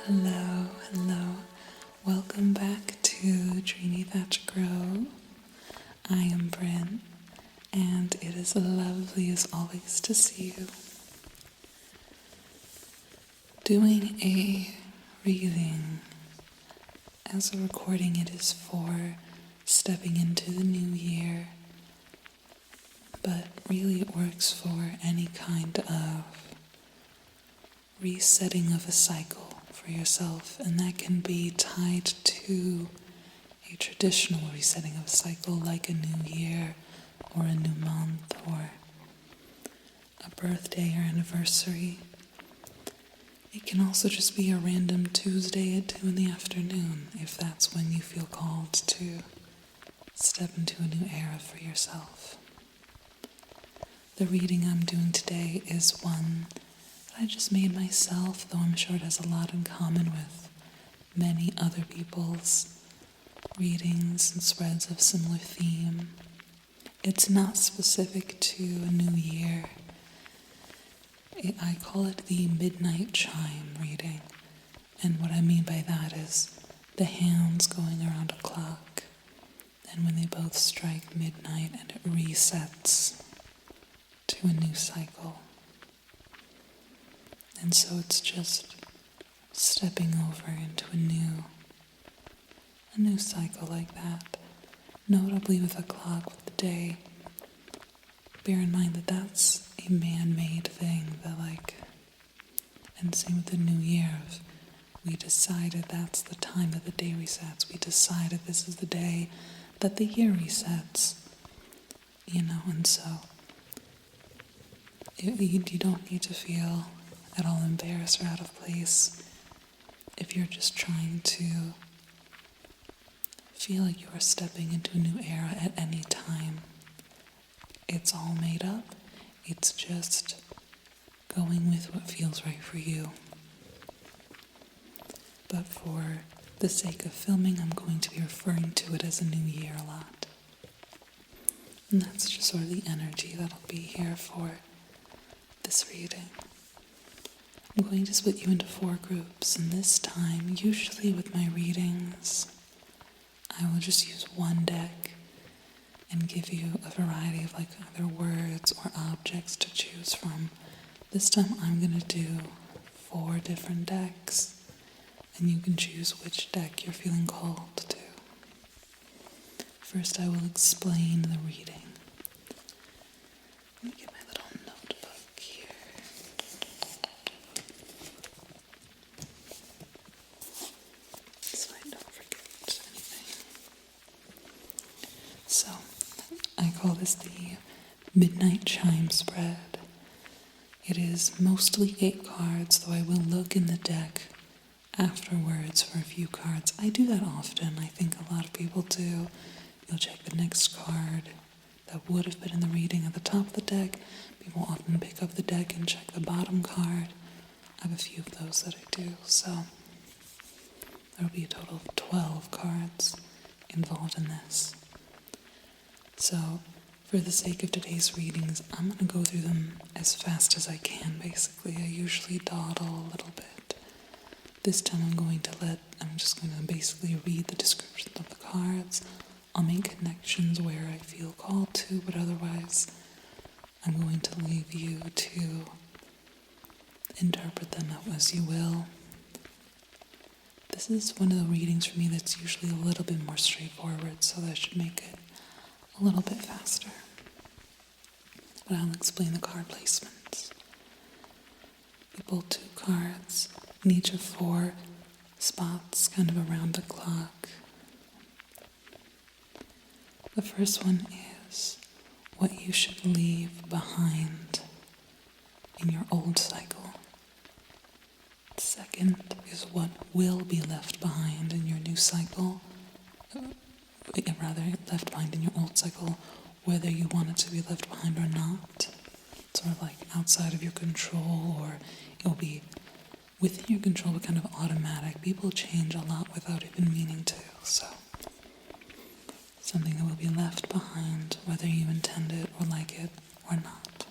Hello, hello. Welcome back to Dreamy Thatch Grow. I am Bryn, and it is lovely as always to see you. Doing a reading. As a recording, it is for stepping into the new year, but really it works for any kind of resetting of a cycle for yourself, and that can be tied to a traditional resetting of a cycle like a new year or a new month or a birthday or anniversary. It can also just be a random Tuesday at 2 in the afternoon if that's when you feel called to step into a new era for yourself. The reading I'm doing today is one I just made myself, though I'm sure it has a lot in common with many other people's readings and spreads of similar theme. It's not specific to a new year. I call it the midnight chime reading, and what I mean by that is the hands going around a clock, and when they both strike midnight and it resets to a new cycle. And so it's just stepping over into a new cycle like that. Notably with a clock, with the day, bear in mind that that's a man-made thing that and same with the new year. We decided that's the time that the day resets. We decided this is the day that the year resets. And so you don't need to feel at all embarrassed or out of place if you're just trying to feel like you are stepping into a new era at any time. It's all made up. It's just going with what feels right for you. But for the sake of filming, I'm going to be referring to it as a new year a lot. And that's just sort of the energy that'll be here for this reading. I'm going to split you into 4 groups, and this time, usually with my readings, I will just use one deck and give you a variety of either words or objects to choose from. This time I'm going to do 4 different decks, and you can choose which deck you're feeling called to. First, I will explain the reading. Let me get my little notebook here. So I don't forget anything. So, I call this the Midnight Chime Spread. It is mostly 8 cards, though I will look in the deck afterwards for a few cards. I do that often. I think a lot of people do. You'll check the next card that would have been in the reading at the top of the deck. People often pick up the deck and check the bottom card. I have a few of those that I do, so there will be a total of 12 cards involved in this. So, for the sake of today's readings, I'm going to go through them as fast as I can, basically. I usually dawdle a little bit. This time I'm just going to basically read the descriptions of the cards. I'll make connections where I feel called to, but otherwise I'm going to leave you to interpret them as you will. This is one of the readings for me that's usually a little bit more straightforward, so that should make it a little bit faster. But I'll explain the card placements. We pull 2 cards in each of 4 spots kind of around the clock. The first one is what you should leave behind in your old cycle. The second is what will be left behind in your new cycle. Rather, left behind in your old cycle, whether you want it to be left behind or not. Sort of like outside of your control, or it'll be within your control, but kind of automatic. People change a lot without even meaning to, so something that will be left behind, whether you intend it or like it or not.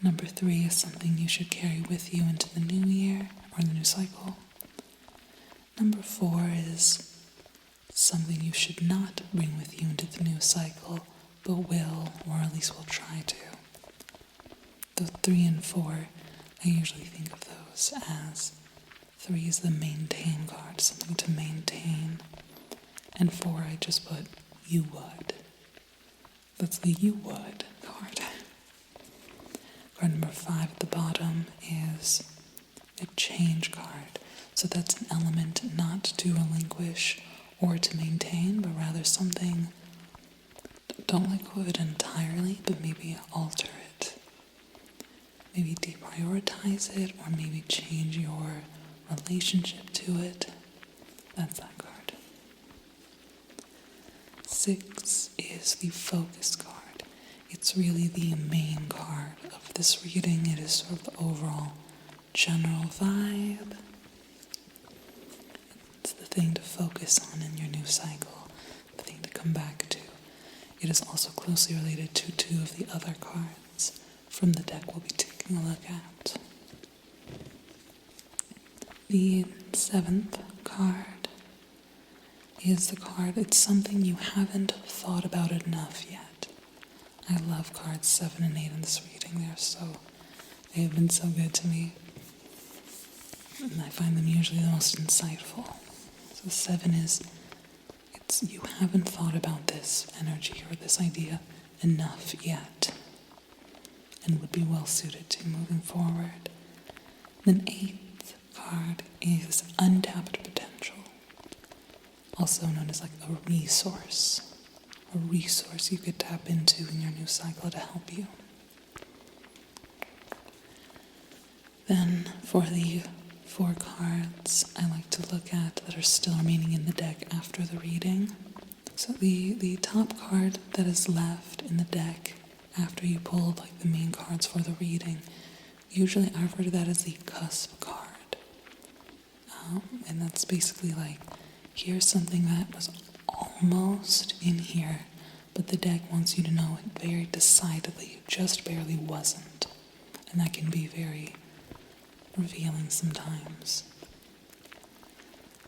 Number 3 is something you should carry with you into the new year or the new cycle. Number 4 is something you should not bring with you into the new cycle, but will, or at least will try to. The 3 and 4, I usually think of those as 3 is the maintain card, something to maintain, and 4 I just put you would. That's the you would card. Card number 5 at the bottom is a change card. So that's an element not to relinquish or to maintain, but rather something, don't let go of it entirely, but maybe alter it. Maybe deprioritize it, or maybe change your relationship to it. That's that card. 6 is the focus card. It's really the main card of this reading. It is sort of the overall general vibe. It's the thing to focus on in your new cycle, the thing to come back to. It is also closely related to 2 of the other cards from the deck we'll be taking a look at. The 7th card is the card, it's something you haven't thought about enough yet. I love cards 7 and 8 in this reading. They have been so good to me. And I find them usually the most insightful. So 7 is, it's you haven't thought about this energy or this idea enough yet, and would be well suited to moving forward. Then 8th card is untapped potential, also known as like a resource you could tap into in your new cycle to help you. Then for the 4 cards I like to look at that are still remaining in the deck after the reading. So the top card that is left in the deck after you pull like the main cards for the reading, usually I refer to that as the cusp card. And that's basically like, here's something that was almost in here, but the deck wants you to know it very decidedly just barely wasn't. And that can be very revealing sometimes.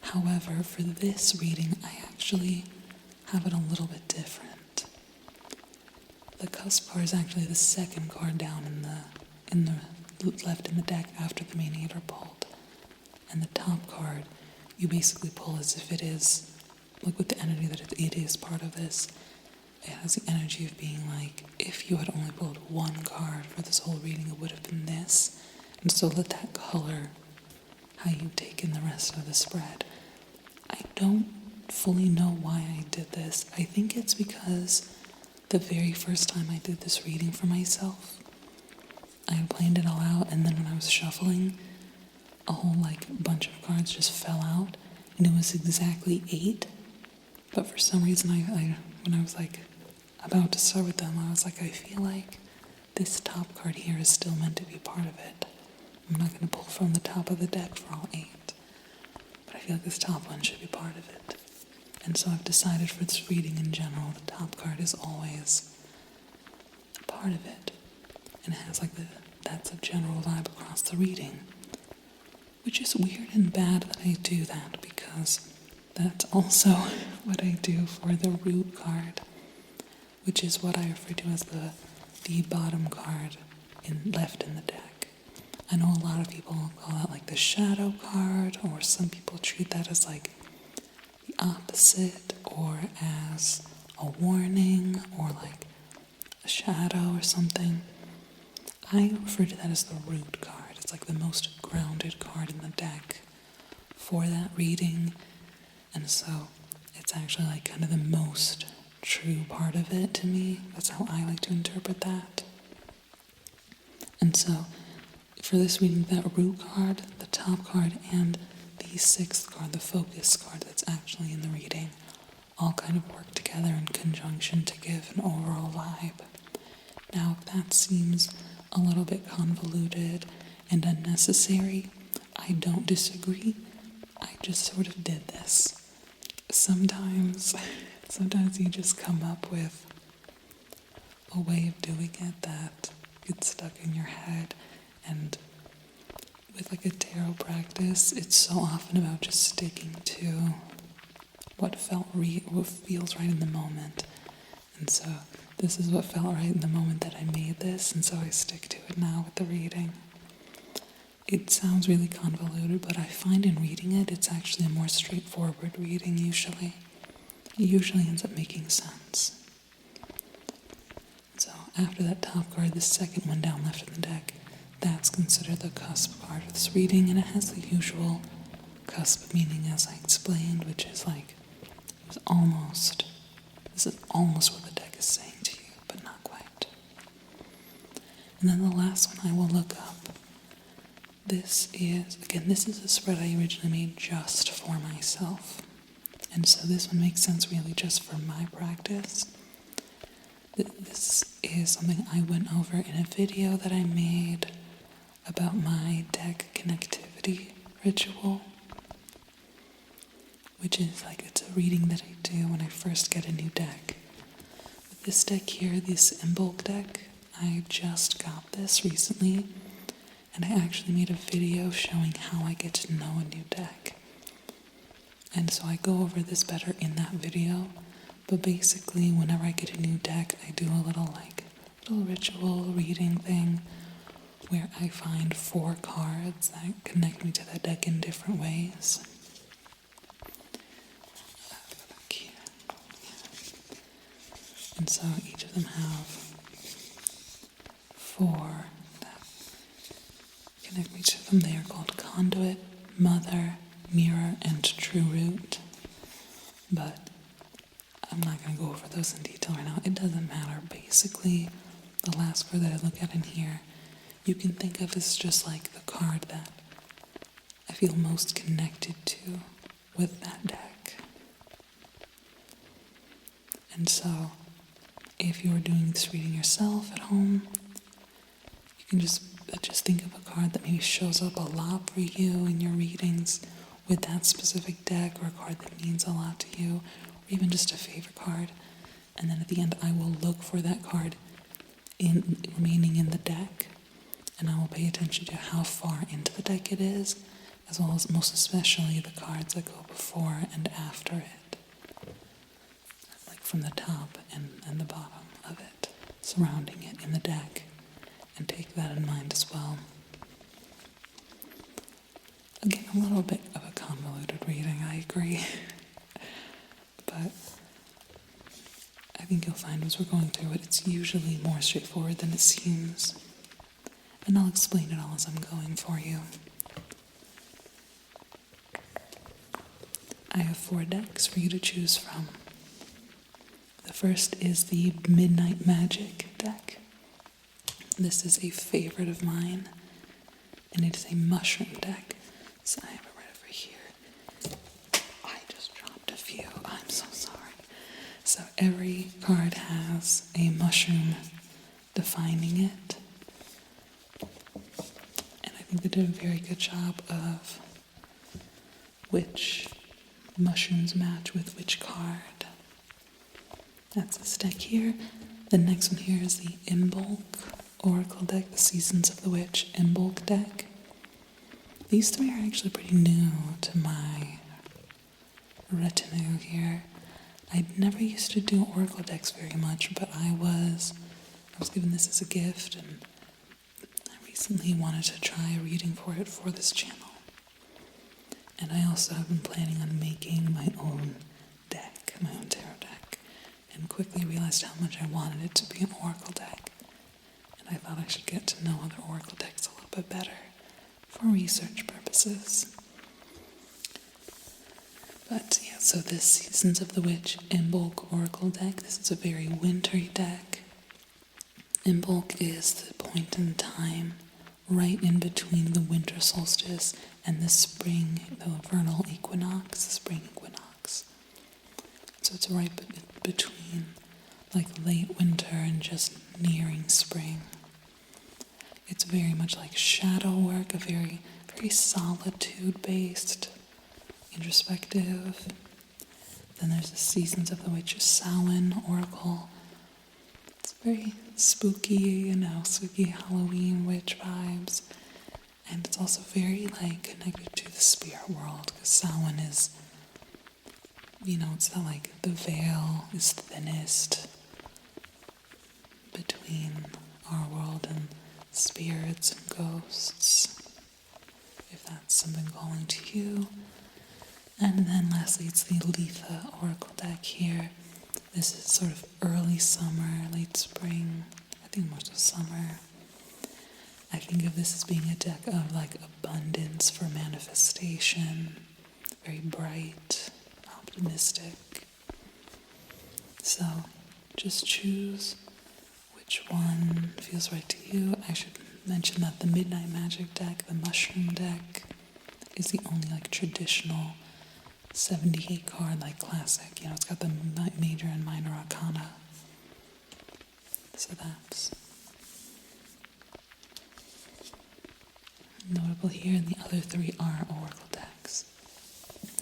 However, for this reading, I actually have it a little bit different. The cusp card is actually the second card down in the left in the deck after the main 8 are pulled. And the top card, you basically pull as if it is, like with the energy that it is part of this, it has the energy of being like, if you had only pulled 1 card for this whole reading, it would have been this. And so let that color how you take in the rest of the spread. I don't fully know why I did this. I think it's because the very first time I did this reading for myself, I had planned it all out, and then when I was shuffling, a whole bunch of cards just fell out, and it was exactly 8. But for some reason, I when I was about to start with them, I was like, I feel like this top card here is still meant to be part of it. I'm not going to pull from the top of the deck for all 8, but I feel like this top one should be part of it. And so I've decided for this reading in general, the top card is always a part of it, and it has that's a general vibe across the reading, which is weird and bad that I do that, because that's also what I do for the root card, which is what I refer to as the bottom card left in the deck. I know a lot of people call that the shadow card, or some people treat that as the opposite, or as a warning, or a shadow or something. I refer to that as the root card. It's the most grounded card in the deck for that reading, and so it's actually kind of the most true part of it to me. That's how I like to interpret that. And so for this reading, that root card, the top card, and the 6th card, the focus card that's actually in the reading, all kind of work together in conjunction to give an overall vibe. Now, if that seems a little bit convoluted and unnecessary, I don't disagree. I just sort of did this. Sometimes you just come up with a way of doing it that gets stuck in your head, and with a tarot practice, it's so often about just sticking to what feels right in the moment. And so this is what felt right in the moment that I made this, and so I stick to it now with the reading. It sounds really convoluted, but I find in reading it, it's actually a more straightforward reading usually. It usually ends up making sense. So after that top card, the second one down left in the deck, that's considered the cusp card of this reading, and it has the usual cusp meaning as I explained, which is like, this is almost what the deck is saying to you, but not quite. And then the last one I will look up. This is a spread I originally made just for myself. And so this one makes sense really just for my practice. This is something I went over in a video that I made about my deck connectivity ritual, which is like, it's a reading that I do when I first get a new deck. With this deck here, this Imbolc deck, I just got this recently, and I actually made a video showing how I get to know a new deck. And so I go over this better in that video, but basically whenever I get a new deck, I do a little ritual reading thing where I find 4 cards that connect me to that deck in different ways. And so each of them have 4 that connect me to them. They are called Conduit, Mother, Mirror, and True Root. But I'm not going to go over those in detail right now. It doesn't matter. Basically, the last card that I look at in here, you can think of as just like the card that I feel most connected to with that deck. And so, if you're doing this reading yourself at home, you can just think of a card that maybe shows up a lot for you in your readings with that specific deck, or a card that means a lot to you, or even just a favorite card. And then at the end, I will look for that card remaining in the deck, and I will pay attention to how far into the deck it is, as well as most especially the cards that go before and after it, like from the top and the bottom of it, surrounding it in the deck, and take that in mind as well. Again, a little bit of a convoluted reading, I agree, but I think you'll find as we're going through it, it's usually more straightforward than it seems. And I'll explain it all as I'm going for you. I have 4 decks for you to choose from. The first is the Midnight Magic deck. This is a favorite of mine, and it is a mushroom deck. So I have it right over here. I just dropped a few. I'm so sorry. So every card has a mushroom defining it. And I think they did a very good job of which mushrooms match with which card. That's this deck here. The next one here is the Imbolc Oracle deck, the Seasons of the Witch Imbolc deck. These 3 are actually pretty new to my retinue here. I never used to do Oracle decks very much, but I was given this as a gift, and I recently wanted to try a reading for it for this channel. And I also have been planning on making my own deck, my own tarot deck, and quickly realized how much I wanted it to be an Oracle deck. And I thought I should get to know other Oracle decks a little bit better for research purposes. But yeah, so this Seasons of the Witch Imbolc Oracle deck, this is a very wintry deck. Imbolc is the point in time right in between the winter solstice and the spring, the vernal equinox, the spring equinox. So it's right between like late winter and just nearing spring. It's very much like shadow work, a very, very solitude-based, introspective. Then there's the Seasons of the Witch Samhain Oracle. It's very spooky, spooky Halloween witch vibes. And it's also very like connected to the spirit world, because Samhain is, it's that like the veil is thinnest between our world and spirits and ghosts, if that's something calling to you. And then lastly, it's the Litha Oracle deck here. This is sort of early summer, late spring, I think most of summer. I think of this as being a deck of like abundance for manifestation, very bright, optimistic. So just choose which one feels right to you. I should mention that the Midnight Magic deck, the Mushroom deck, is the only like traditional 78 card like classic. It's got the major and minor arcana. So that's notable here, and the other three are oracle decks.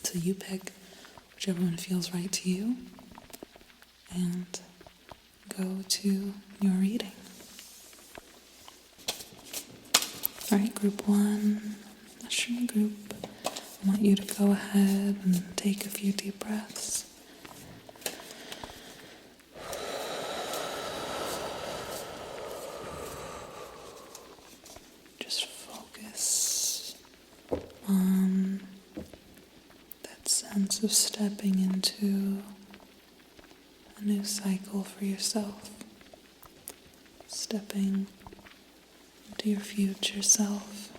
So you pick whichever one feels right to you and go to your reading. Alright, group 1, mushroom group. I want you to go ahead and take a few deep breaths. Just focus on that sense of stepping into a new cycle for yourself. Stepping into your future self.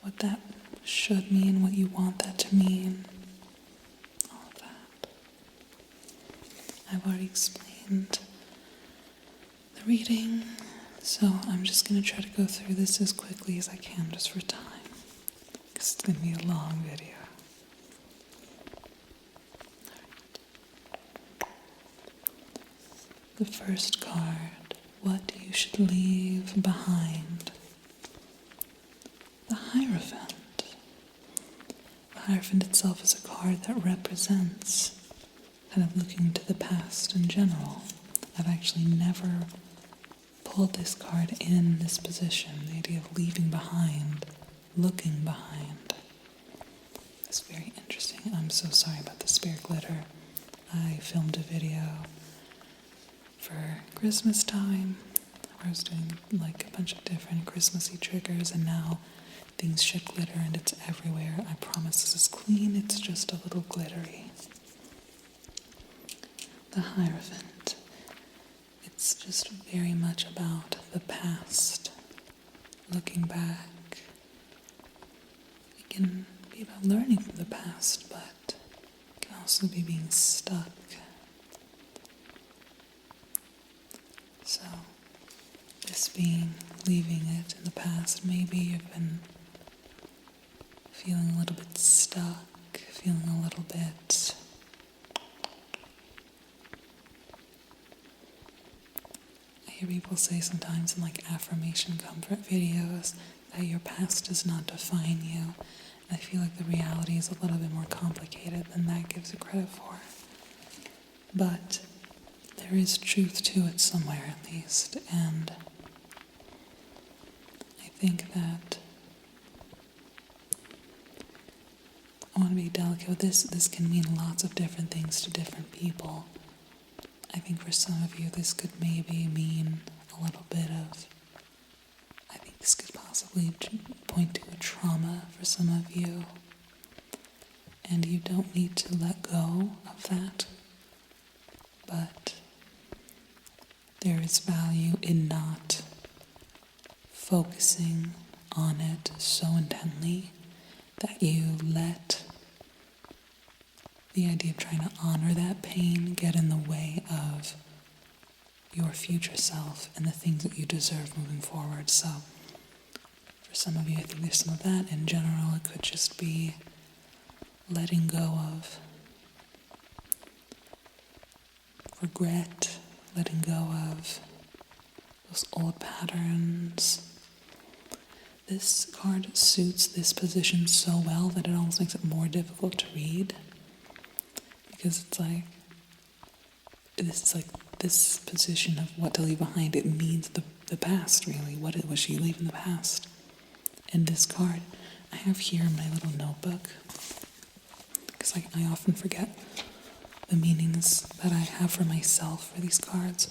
What that should mean, what you want that to mean. All of that. I've already explained the reading, so I'm just going to try to go through this as quickly as I can just for time, because it's going to be a long video. The first card, what you should leave behind. The Hierophant. The Hierophant itself is a card that represents kind of looking to the past in general. I've actually never pulled this card in this position, the idea of leaving behind, looking behind. It's very interesting. I'm so sorry about the spirit glitter. I filmed a video for Christmas time where I was doing like a bunch of different Christmassy triggers, and now things should glitter and it's everywhere. I promise this is clean, it's just a little glittery. The Hierophant. It's just very much about the past, looking back. It can be about learning from the past, but it can also be being stuck. So, this being leaving it in the past, maybe you've been feeling a little bit stuck, feeling a little bit I hear people say sometimes in like affirmation comfort videos that your past does not define you. And I feel like the reality is a little bit more complicated than that gives it credit for. But there is truth to it somewhere at least, and I think that I want to be delicate with this. This can mean lots of different things to different people. I think for some of you this could maybe mean a little bit of, I think this could possibly point to a trauma for some of you, and you don't need to let go of that, but there is value in not focusing on it so intently that you let the idea of trying to honor that pain get in the way of your future self and the things that you deserve moving forward. So for some of you, I think there's some of that. In general, it could just be letting go of regret, letting go of those old patterns. This card suits this position so well that it almost makes it more difficult to read, because it's like, this position of what to leave behind, it means the past, really. What was she leaving the past? And this card I have here in my little notebook, because I often forget the meanings that I have for myself for these cards.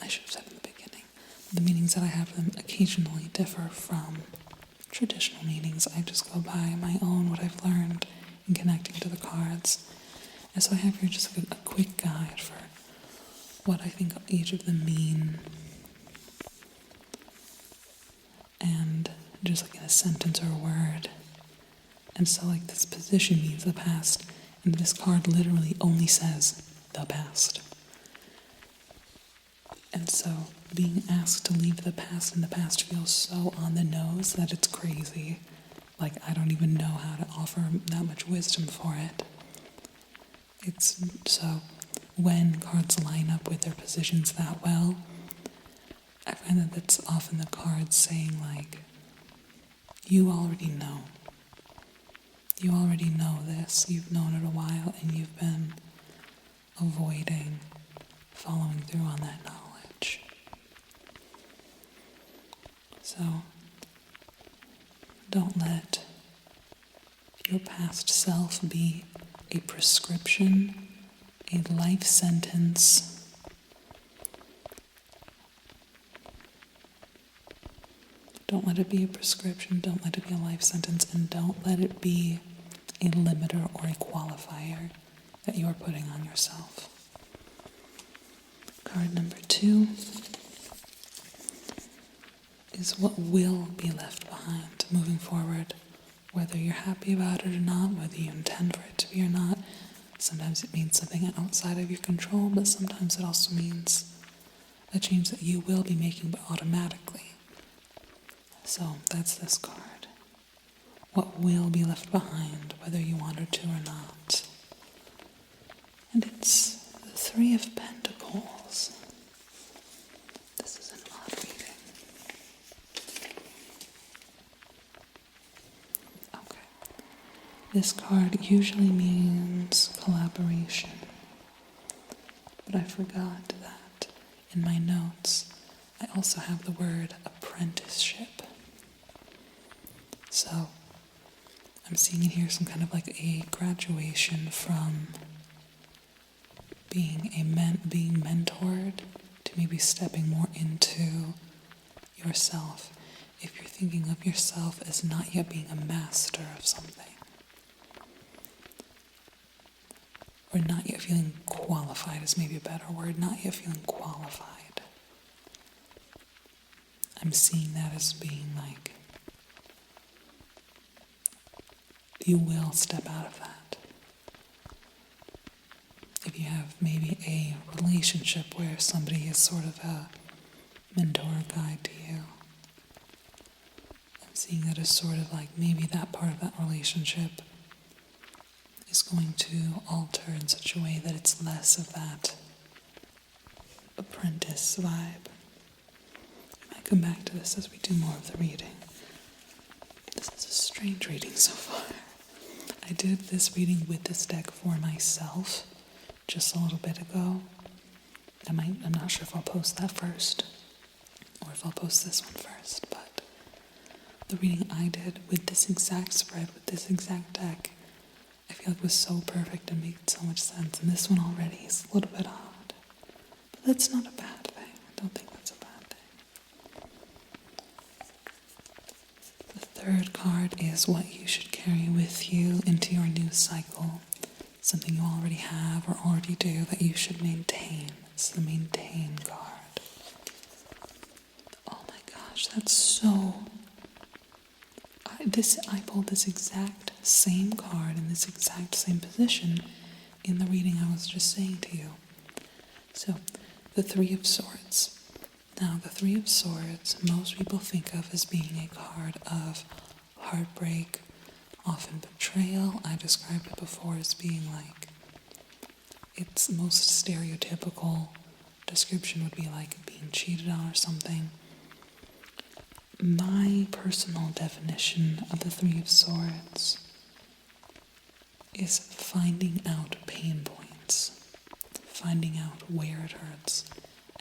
I should have said in the beginning. The meanings that I have for them occasionally differ from traditional meanings. I just go by my own, what I've learned in connecting to the cards. And so I have here just a quick guide for what I think each of them mean. And just like in a sentence or a word. And so like this position means the past, and this card literally only says the past. And so being asked to leave the past in the past feels so on the nose that it's crazy. Like I don't even know how to offer that much wisdom for it. It's so when cards line up with their positions that well, I find that that's often the cards saying like, you already know. You already know this. You've known it a while and you've been avoiding following through on that knowledge. So don't let your past self be a prescription, a life sentence, don't let it be a prescription, don't let it be a life sentence, and don't let it be a limiter or a qualifier that you are putting on yourself. Card number 2 is what will be left behind moving forward, whether you're happy about it or not, whether you intend for it to be or not. Sometimes it means something outside of your control, but sometimes it also means a change that you will be making, but automatically. So that's this card. What will be left behind, whether you want it to or not. And it's the 3 of Pentacles. This is an odd reading. Okay. This card usually means collaboration. But I forgot that in my notes, I also have the word apprenticeship. So I'm seeing in here some kind of like a graduation from being being mentored to maybe stepping more into yourself. If you're thinking of yourself as not yet being a master of something, or not yet feeling qualified is maybe a better word, not yet feeling qualified. I'm seeing that as being like, you will step out of that. If you have maybe a relationship where somebody is sort of a mentor or guide to you, I'm seeing that as sort of like maybe that part of that relationship is going to alter in such a way that it's less of that apprentice vibe. I might come back to this as we do more of the reading. This is a strange reading so far. I did this reading with this deck for myself just a little bit ago. I'm not sure if I'll post that first or if I'll post this one first, but the reading I did with this exact spread, with this exact deck, I feel like was so perfect and made so much sense. And this one already is a little bit odd, but that's not a bad thing. I don't think that's a bad thing. The 3rd card is what you should carry with you into your new cycle. Something you already have or already do that you should maintain. It's the maintain card. Oh my gosh, that's so... I pulled this exact same card in this exact same position in the reading I was just saying to you. So, the 3 of Swords. Now, the 3 of Swords, most people think of as being a card of heartbreak, often betrayal. I described it before as being like, its most stereotypical description would be like being cheated on or something. My personal definition of the 3 of Swords is finding out pain points, finding out where it hurts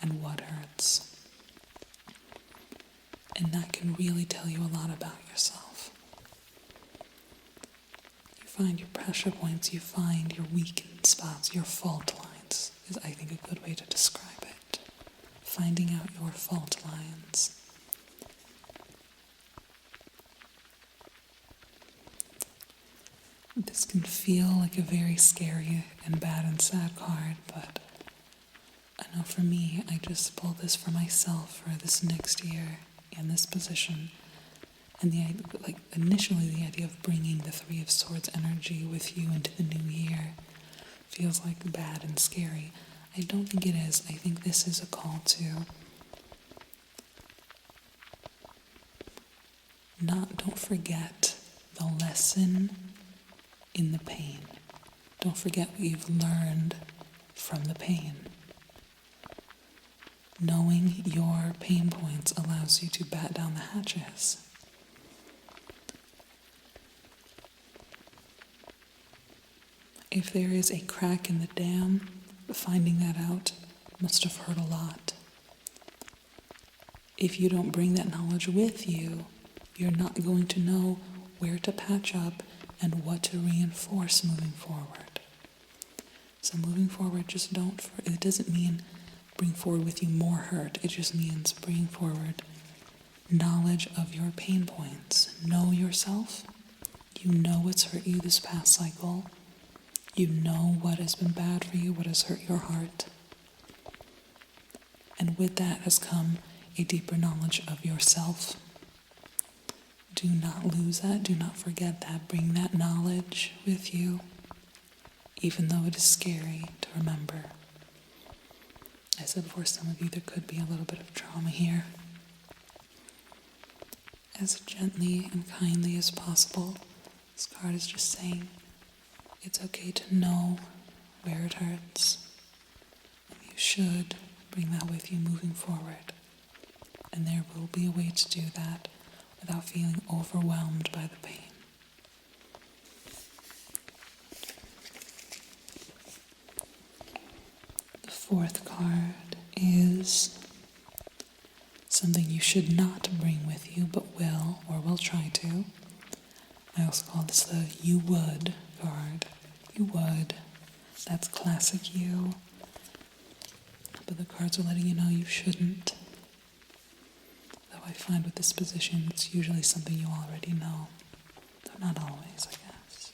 and what hurts. And that can really tell you a lot about yourself. find your pressure points, you find your weakened spots, your fault lines, is I think a good way to describe it. Finding out your fault lines. This can feel like a very scary and bad and sad card, but I know for me, I just pulled this for myself for this next year in this position. And initially the idea of bringing the Three of Swords energy with you into the new year feels like bad and scary. I don't think it is. I think this is a call to don't forget the lesson in the pain. Don't forget what you've learned from the pain. Knowing your pain points allows you to bat down the hatches. If there is a crack in the dam, finding that out must have hurt a lot. If you don't bring that knowledge with you, you're not going to know where to patch up and what to reinforce moving forward. So moving forward, it doesn't mean bring forward with you more hurt. It just means bring forward knowledge of your pain points. Know yourself. You know what's hurt you this past cycle. You know what has been bad for you, what has hurt your heart. And with that has come a deeper knowledge of yourself. Do not lose that. Do not forget that. Bring that knowledge with you, even though it is scary to remember. I said for some of you, there could be a little bit of trauma here. As gently and kindly as possible, this card is just saying, it's okay to know where it hurts, and you should bring that with you moving forward. And there will be a way to do that without feeling overwhelmed by the pain. The fourth card is something you should not bring with you, but will try to. I also call this the you would card. You would. That's classic you. But the cards are letting you know you shouldn't. Though I find with this position, it's usually something you already know. Though not always, I guess.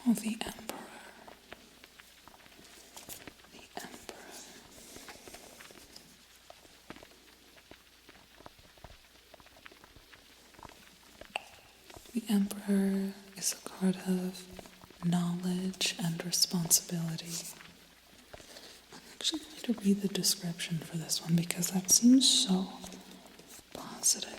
Oh, the Emperor. The Emperor. The Emperor is a card of knowledge and responsibility. I'm actually going to read the description for this one because that seems so positive.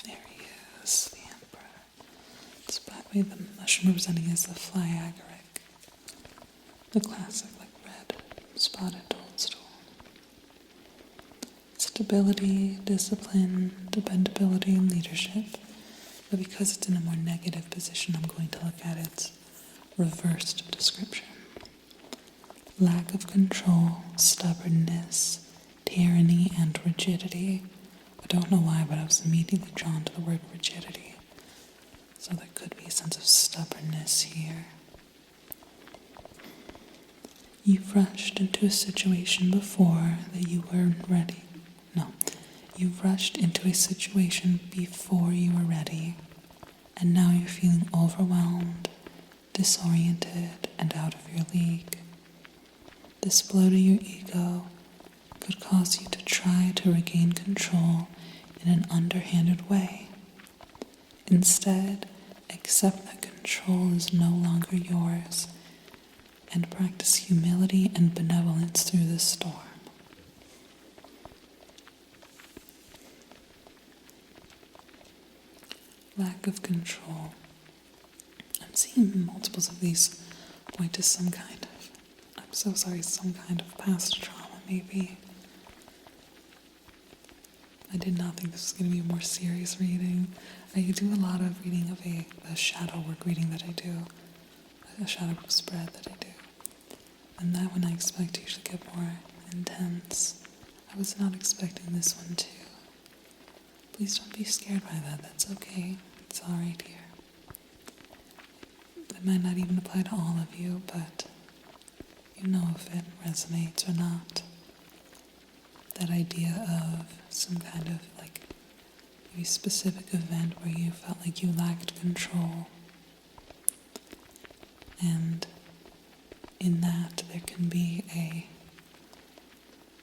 There he is, the Emperor. The mushroom representing is the fly agaric, the classic red spotted toadstool. Stability, discipline, dependability, and leadership. But because it's in a more negative position, I'm going to look at its reversed description. Lack of control, stubbornness, tyranny, and rigidity. I don't know why, but I was immediately drawn to the word rigidity. So there could be a sense of stubbornness here. You've rushed into a situation before that you weren't ready. No, you've rushed into a situation before you were ready, and now you're feeling overwhelmed, disoriented, and out of your league. This blow to your ego could cause you to try to regain control in an underhanded way. Instead, accept that control is no longer yours and practice humility and benevolence through this storm. Lack of control. I'm seeing multiples of these point to some kind of past trauma maybe. I did not think this was going to be a more serious reading. I do a lot of reading of a shadow work reading that I do, a shadow work spread that I do. And that one I expect to usually get more intense. I was not expecting this one too. Please don't be scared by that, that's okay. It's alright here. It might not even apply to all of you, but you know if it resonates or not. That idea of some kind of maybe specific event where you felt like you lacked control. And in that there can be a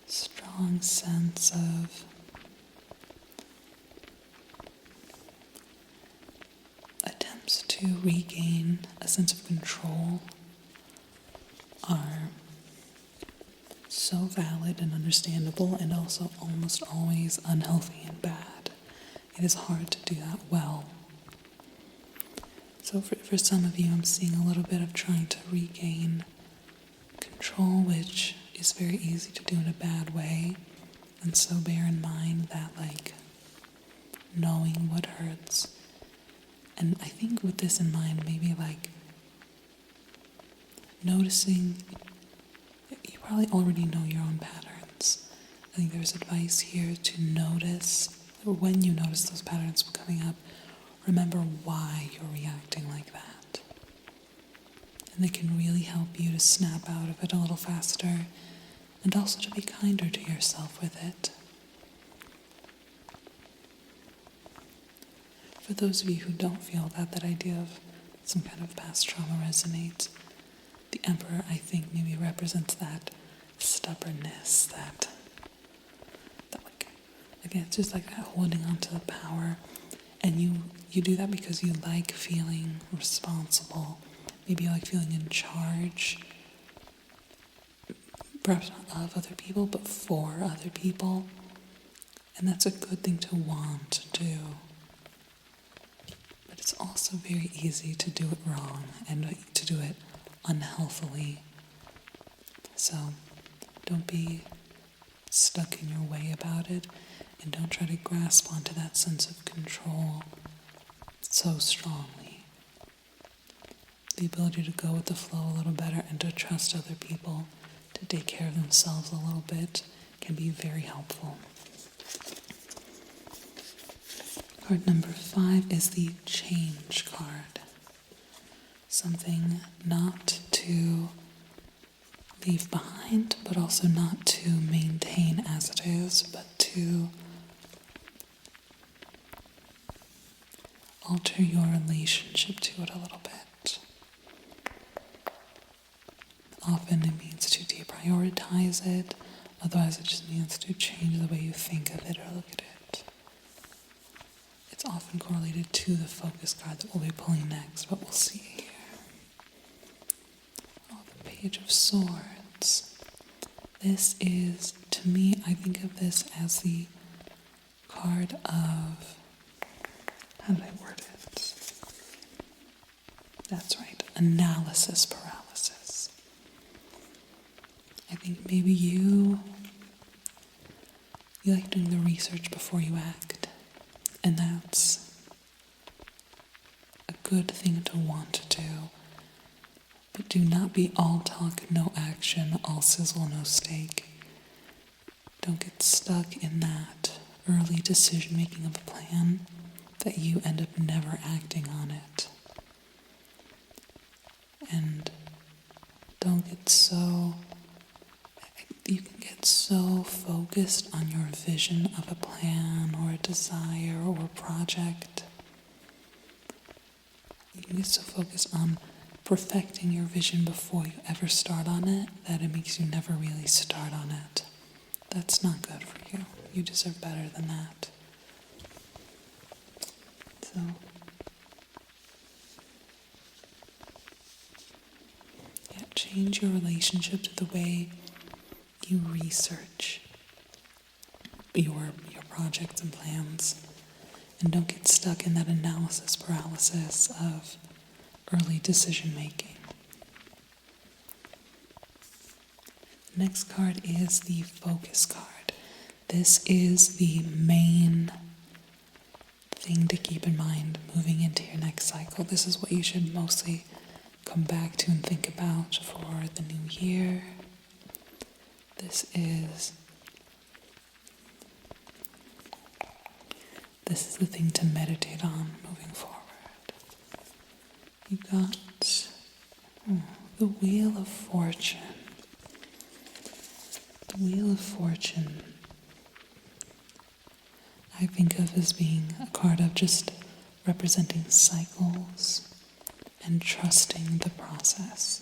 strong sense of attempts to regain a sense of control are so valid and understandable, and also almost always unhealthy and bad. It is hard to do that well. So for some of you, I'm seeing a little bit of trying to regain control, which is very easy to do in a bad way. And so bear in mind that knowing what hurts. And I think with this in mind, maybe noticing, you probably already know your own patterns. I think there's advice here to notice, or when you notice those patterns coming up, remember why you're reacting like that. And they can really help you to snap out of it a little faster, and also to be kinder to yourself with it. For those of you who don't feel that idea of some kind of past trauma resonates, the Emperor, I think, maybe represents that stubbornness, that again, it's just that holding on to the power. And you do that because you like feeling responsible. Maybe you like feeling in charge, perhaps not of other people, but for other people. And that's a good thing to want to do. But it's also very easy to do it wrong and to do it unhealthily. So don't be stuck in your way about it, and don't try to grasp onto that sense of control so strongly. The ability to go with the flow a little better and to trust other people to take care of themselves a little bit can be very helpful. Card number 5 is the Change card. Something not to leave behind, but also not to maintain as it is, but to alter your relationship to it a little bit. Often it means to deprioritize it, otherwise it just means to change the way you think of it or look at it. It's often correlated to the focus card that we'll be pulling next, but we'll see here. Oh, the Page of Swords. This is, to me, I think of this as the card of, how did I word it? That's right, analysis paralysis. I think maybe you like doing the research before you act, and that's a good thing to want to do. But do not be all talk, no action, all sizzle, no steak. Don't get stuck in that early decision making of a plan that you end up never acting on it. And don't get so, you can get so focused on your vision of a plan or a desire or a project. You can get so focused on perfecting your vision before you ever start on it that it makes you never really start on it. That's not good for you. You deserve better than that. So, yeah, change your relationship to the way you research your projects and plans, and don't get stuck in that analysis paralysis of early decision making. Next card is the Focus card. This is the main thing to keep in mind moving into your next cycle. This is what you should mostly come back to and think about for the new year. This is the thing to meditate on moving forward. You got the Wheel of Fortune. The Wheel of Fortune I think of as being a card of just representing cycles and trusting the process.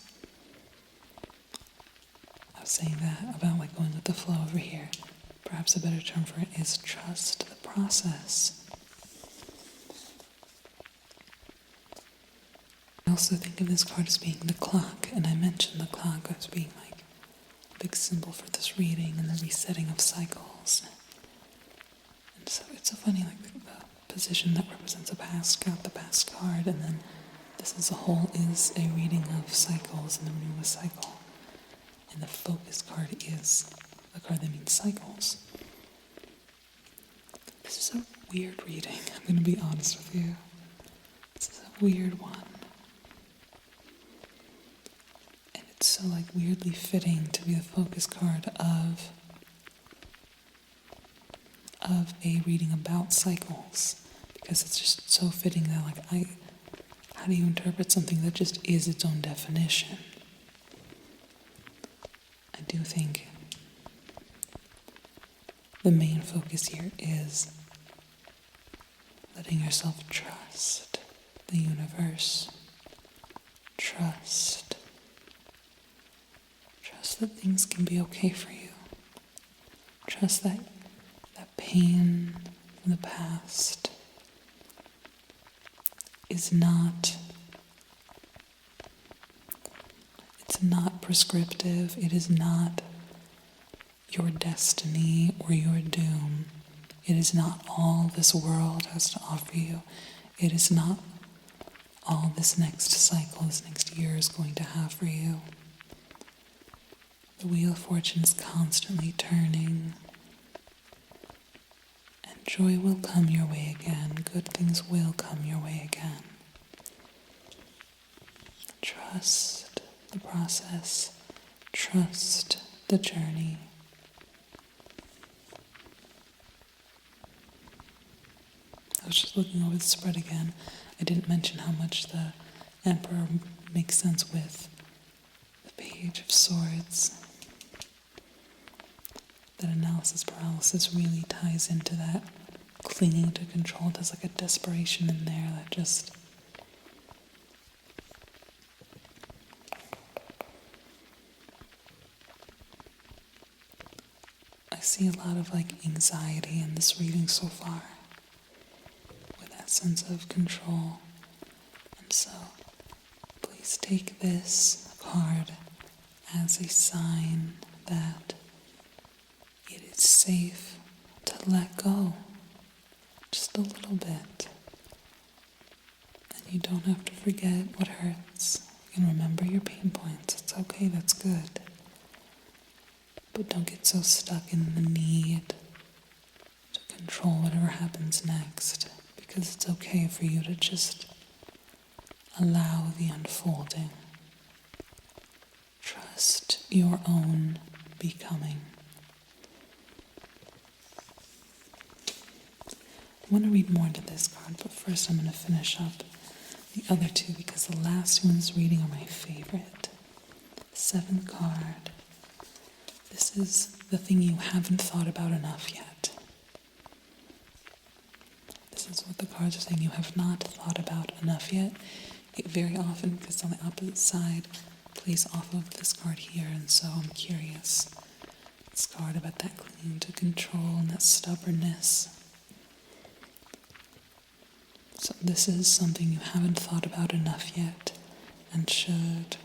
I was saying that about like going with the flow over here. Perhaps a better term for it is trust the process. I also think of this card as being the clock, and I mentioned the clock as being like a big symbol for this reading and the resetting of cycles. And so it's so funny, like the position that represents a past got the past card, and then this as a whole is a reading of cycles and the renewal cycle. And the focus card is a card that means cycles. This is a weird reading, I'm going to be honest with you. This is a weird one. And it's so like weirdly fitting to be the focus card of a reading about cycles, because it's just so fitting that like how do you interpret something that just is its own definition? I do think the main focus here is letting yourself trust the universe. Trust that things can be okay for you. Trust that pain from the past is not prescriptive. It is not your destiny or your doom. It is not all this world has to offer you. It is not all this next cycle, this next year is going to have for you. The Wheel of Fortune is constantly turning, and joy will come your way again. Good things will come your way again. Trust the process. Trust the journey. I was just looking over the spread again. I didn't mention how much the Emperor makes sense with the Page of Swords. That analysis paralysis really ties into that clinging to control. There's like a desperation in there that just... I see a lot of like anxiety in this reading so far, with that sense of control. And so, please take this card as a sign that it is safe to let go, just a little bit. And you don't have to forget what hurts. You can remember your pain points. It's okay, that's good. But don't get so stuck in the need to control whatever happens next, because it's okay for you to just allow the unfolding. Trust your own becoming. I want to read more into this card, but first I'm going to finish up the other two because the last ones reading are my favorite. Seventh card. This is the thing you haven't thought about enough yet. This is what the cards are saying. You have not thought about enough yet. It very often, because it's on the opposite side, plays off of this card here, and so I'm curious. This card about that clinging to control and that stubbornness. So this is something you haven't thought about enough yet and should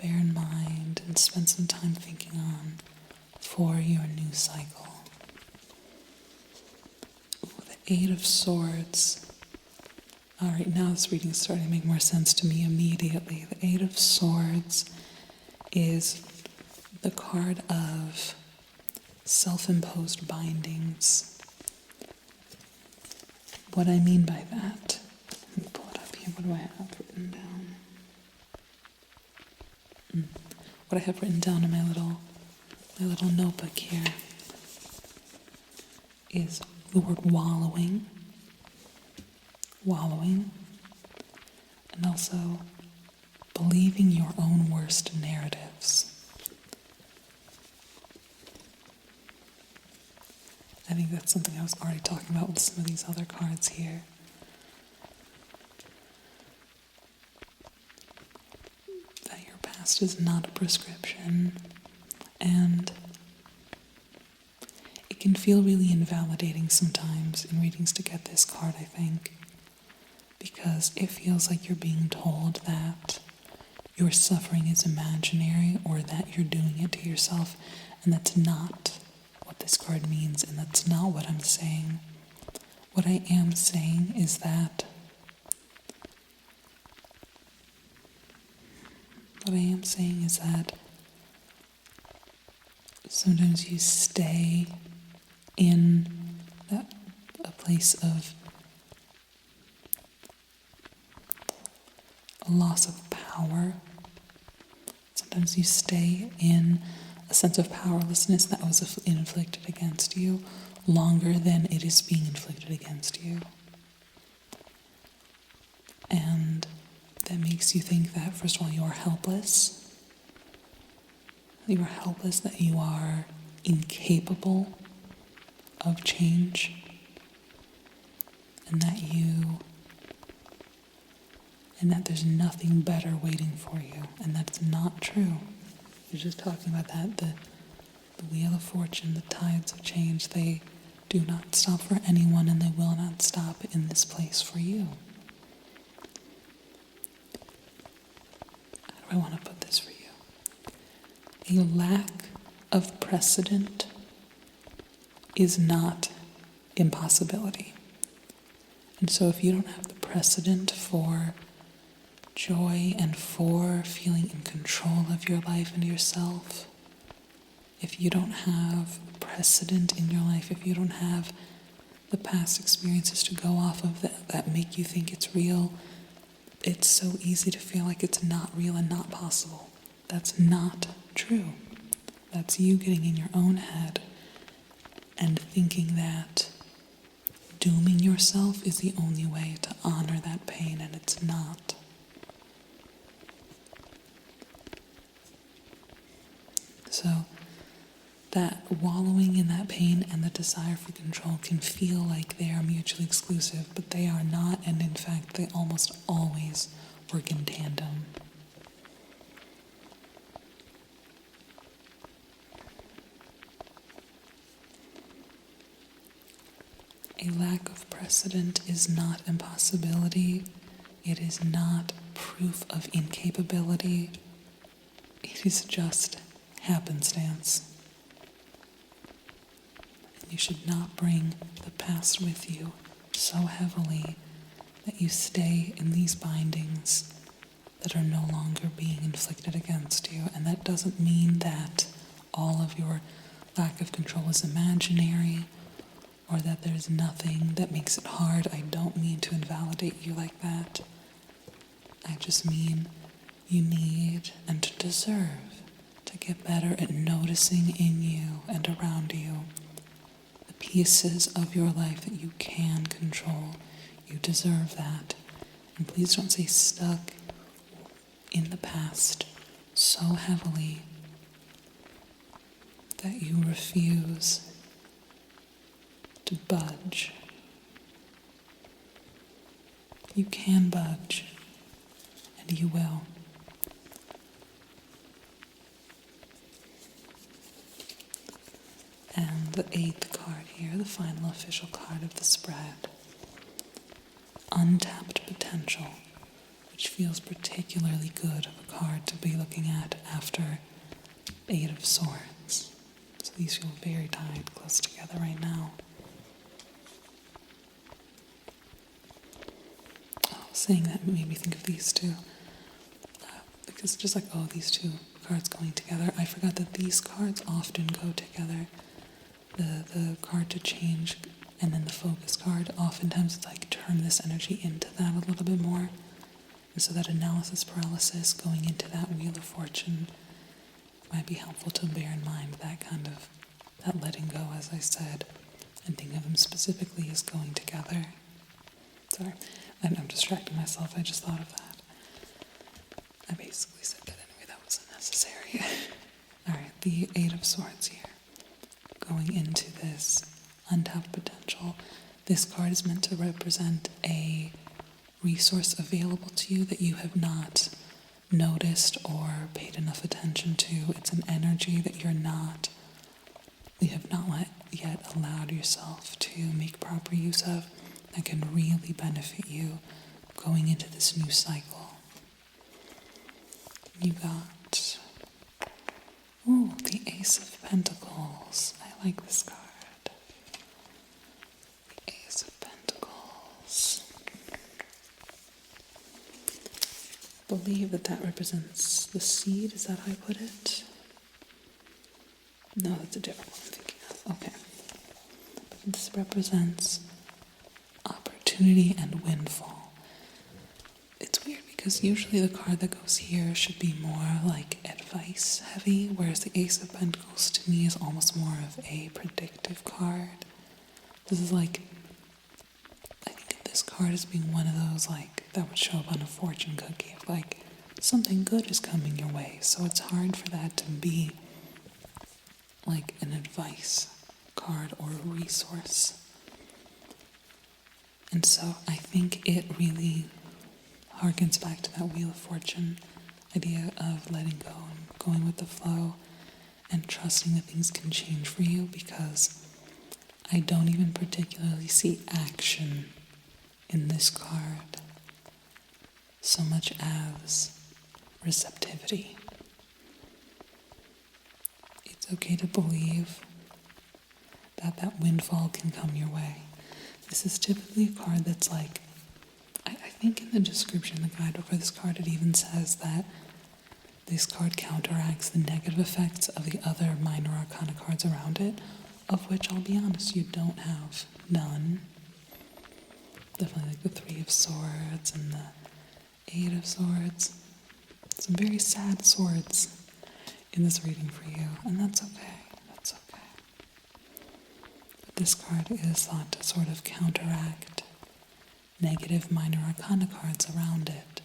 bear in mind and spend some time thinking on for your new cycle. Ooh, the Eight of Swords. All right, now this reading is starting to make more sense to me immediately. The Eight of Swords is the card of self-imposed bindings. What I mean by that, let me pull it up here. What do I have written down? What I have written down in my little notebook here is the word wallowing, and also believing your own worst narratives. I think that's something I was already talking about with some of these other cards here. That your past is not a prescription, and it can feel really invalidating sometimes in readings to get this card, I think, because it feels like you're being told that your suffering is imaginary or that you're doing it to yourself, and that's not what this card means, and that's not what I'm saying. What I am saying is that sometimes you stay in a place of a loss of power. Sometimes you stay in a sense of powerlessness that was inflicted against you longer than it is being inflicted against you. And that makes you think that, first of all, you are helpless. You are helpless, that you are incapable of change, and that there's nothing better waiting for you. And that's not true. You're just talking about that. The wheel of fortune, the tides of change, they do not stop for anyone, and they will not stop in this place for you. How do I want to put this for you? A lack of precedent is not impossibility. And so if you don't have the precedent for joy and for feeling in control of your life and yourself, if you don't have precedent in your life, if you don't have the past experiences to go off of that make you think it's real, it's so easy to feel like it's not real and not possible. That's not true. That's you getting in your own head and thinking that dooming yourself is the only way to honor that pain, and it's not. So that wallowing in that pain and the desire for control can feel like they are mutually exclusive, but they are not, and in fact they almost always work in tandem. A lack of precedent is not impossibility. It is not proof of incapability. It is just happenstance. And you should not bring the past with you so heavily that you stay in these bindings that are no longer being inflicted against you. And that doesn't mean that all of your lack of control is imaginary, or that there's nothing that makes it hard. I don't mean to invalidate you like that. I just mean you need and deserve to get better at noticing in you and around you the pieces of your life that you can control. You deserve that. And please don't stay stuck in the past so heavily that you refuse to budge. You can budge, and you will. And the 8th card here, the final official card of the spread. Untapped potential, which feels particularly good of a card to be looking at after 8 of Swords. So these feel very tied close together right now. Saying that made me think of these two. Because just like, these two cards going together, I forgot that these cards often go together. the card to change, and then the focus card, oftentimes it's like turn this energy into that a little bit more. And so that analysis paralysis going into that Wheel of Fortune might be helpful to bear in mind that kind of, that letting go, as I said, and think of them specifically as going together. Sorry, I'm distracting myself, I just thought of that. I basically said that anyway, that wasn't necessary. Alright, the Eight of Swords here. Going into this untapped potential, this card is meant to represent a resource available to you that you have not noticed or paid enough attention to. It's an energy that you have not yet allowed yourself to make proper use of, that can really benefit you going into this new cycle. You got, the Ace of Pentacles. I like this card. The Ace of Pentacles. I believe that represents the seed. Is that how I put it? No, that's a different one I'm thinking of. Okay. But this represents opportunity and windfall. It's weird because usually the card that goes here should be more like advice heavy, whereas the Ace of Pentacles to me is almost more of a predictive card. This is like, I think of this card as being one of those like that would show up on a fortune cookie, of like something good is coming your way. So it's hard for that to be like an advice card or a resource. And so I think it really harkens back to that Wheel of Fortune idea of letting go and going with the flow and trusting that things can change for you, because I don't even particularly see action in this card so much as receptivity. It's okay to believe that that windfall can come your way. This is typically a card that's like, I think in the description, the guide for this card, it even says that this card counteracts the negative effects of the other minor arcana cards around it, of which, I'll be honest, you don't have none. Definitely like the Three of Swords and the Eight of Swords. Some very sad swords in this reading for you, and that's okay. That's okay. But this card is thought to sort of counteract negative minor arcana cards around it.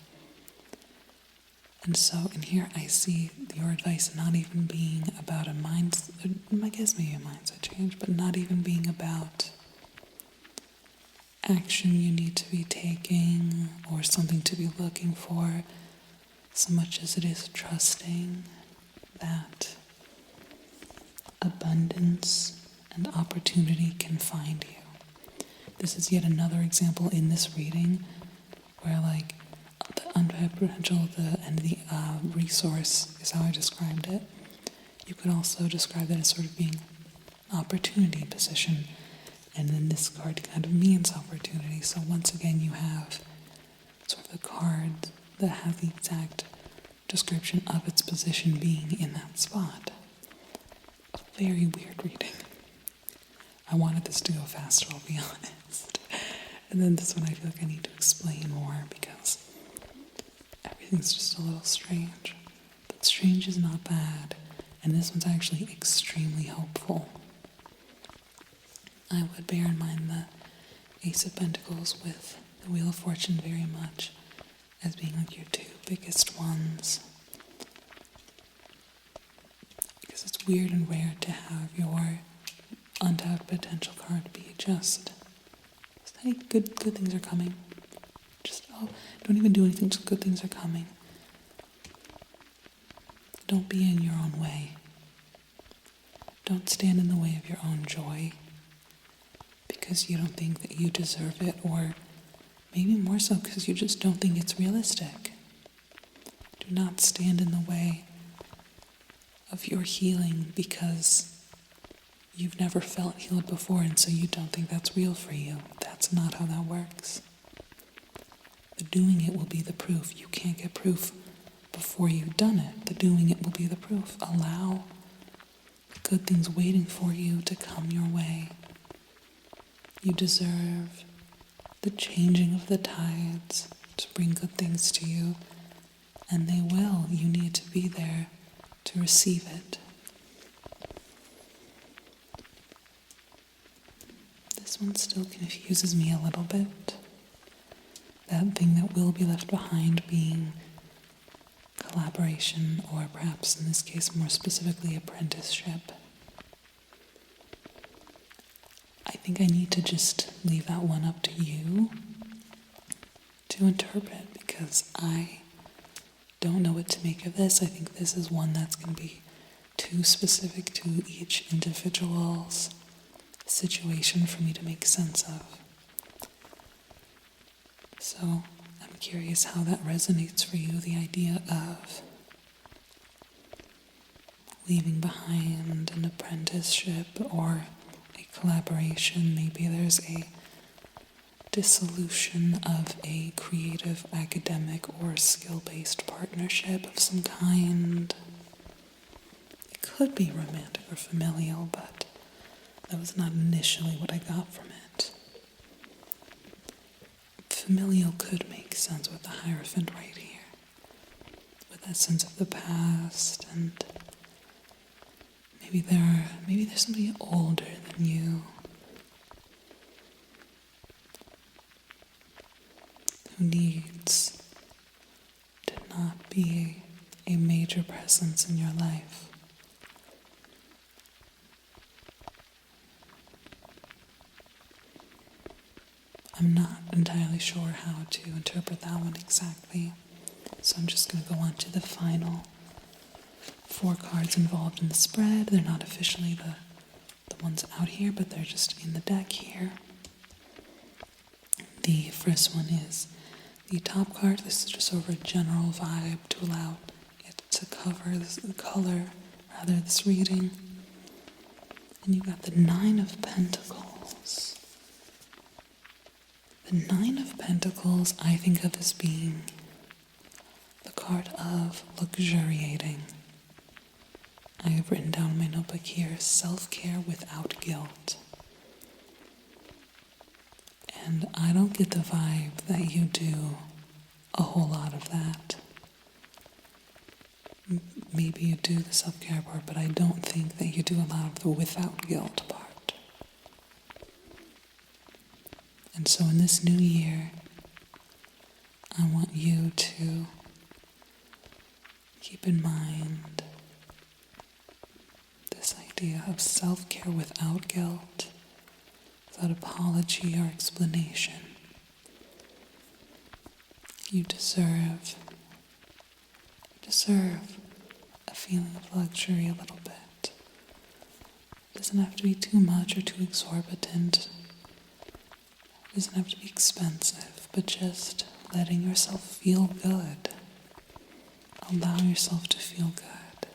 And so in here I see your advice not even being about I guess maybe a mindset change, but not even being about action you need to be taking or something to be looking for, so much as it is trusting that abundance and opportunity can find you. This is yet another example in this reading where like the untapped potential and the resource is how I described it. You could also describe that as sort of being opportunity position, and then this card kind of means opportunity. So once again you have sort of the card that has the exact description of its position being in that spot. A very weird reading. I wanted this to go faster, I'll be honest. And then this one I feel like I need to explain more because everything's just a little strange. But strange is not bad, and this one's actually extremely hopeful. I would bear in mind the Ace of Pentacles with the Wheel of Fortune very much as being like your two biggest ones. Because it's weird and rare to have your untapped potential card be just hey, good things are coming. Just, don't even do anything, just good things are coming. Don't be in your own way. Don't stand in the way of your own joy because you don't think that you deserve it, or maybe more so because you just don't think it's realistic. Do not stand in the way of your healing because you've never felt healed before, and so you don't think that's real for you. That's not how that works. The doing it will be the proof. You can't get proof before you've done it. The doing it will be the proof. Allow good things waiting for you to come your way. You deserve the changing of the tides to bring good things to you, and they will. You need to be there to receive it. This one still confuses me a little bit. That thing that will be left behind being collaboration, or perhaps in this case more specifically apprenticeship. I think I need to just leave that one up to you to interpret, because I don't know what to make of this. I think this is one that's going to be too specific to each individual's situation for me to make sense of. So I'm curious how that resonates for you, the idea of leaving behind an apprenticeship or a collaboration. Maybe there's a dissolution of a creative, academic, or skill-based partnership of some kind. It could be romantic or familial, but that was not initially what I got from it. Familial could make sense with the Hierophant right here, with that sense of the past, and maybe there's somebody older than you who needs to not be a major presence in your life. I'm not entirely sure how to interpret that one exactly, so I'm just going to go on to the final 4 cards involved in the spread. They're not officially the ones out here, but they're just in the deck here. The first one is the top card. This is just sort of a general vibe to allow it to cover the color, this reading. And you got the 9 of Pentacles. The 9 of Pentacles I think of as being the card of luxuriating. I have written down in my notebook here, self-care without guilt. And I don't get the vibe that you do a whole lot of that. Maybe you do the self-care part, but I don't think that you do a lot of the without guilt part. And so in this new year, I want you to keep in mind this idea of self-care without guilt, without apology or explanation. You deserve a feeling of luxury a little bit. It doesn't have to be too much or too exorbitant. It doesn't have to be expensive, but just letting yourself feel good. Allow yourself to feel good.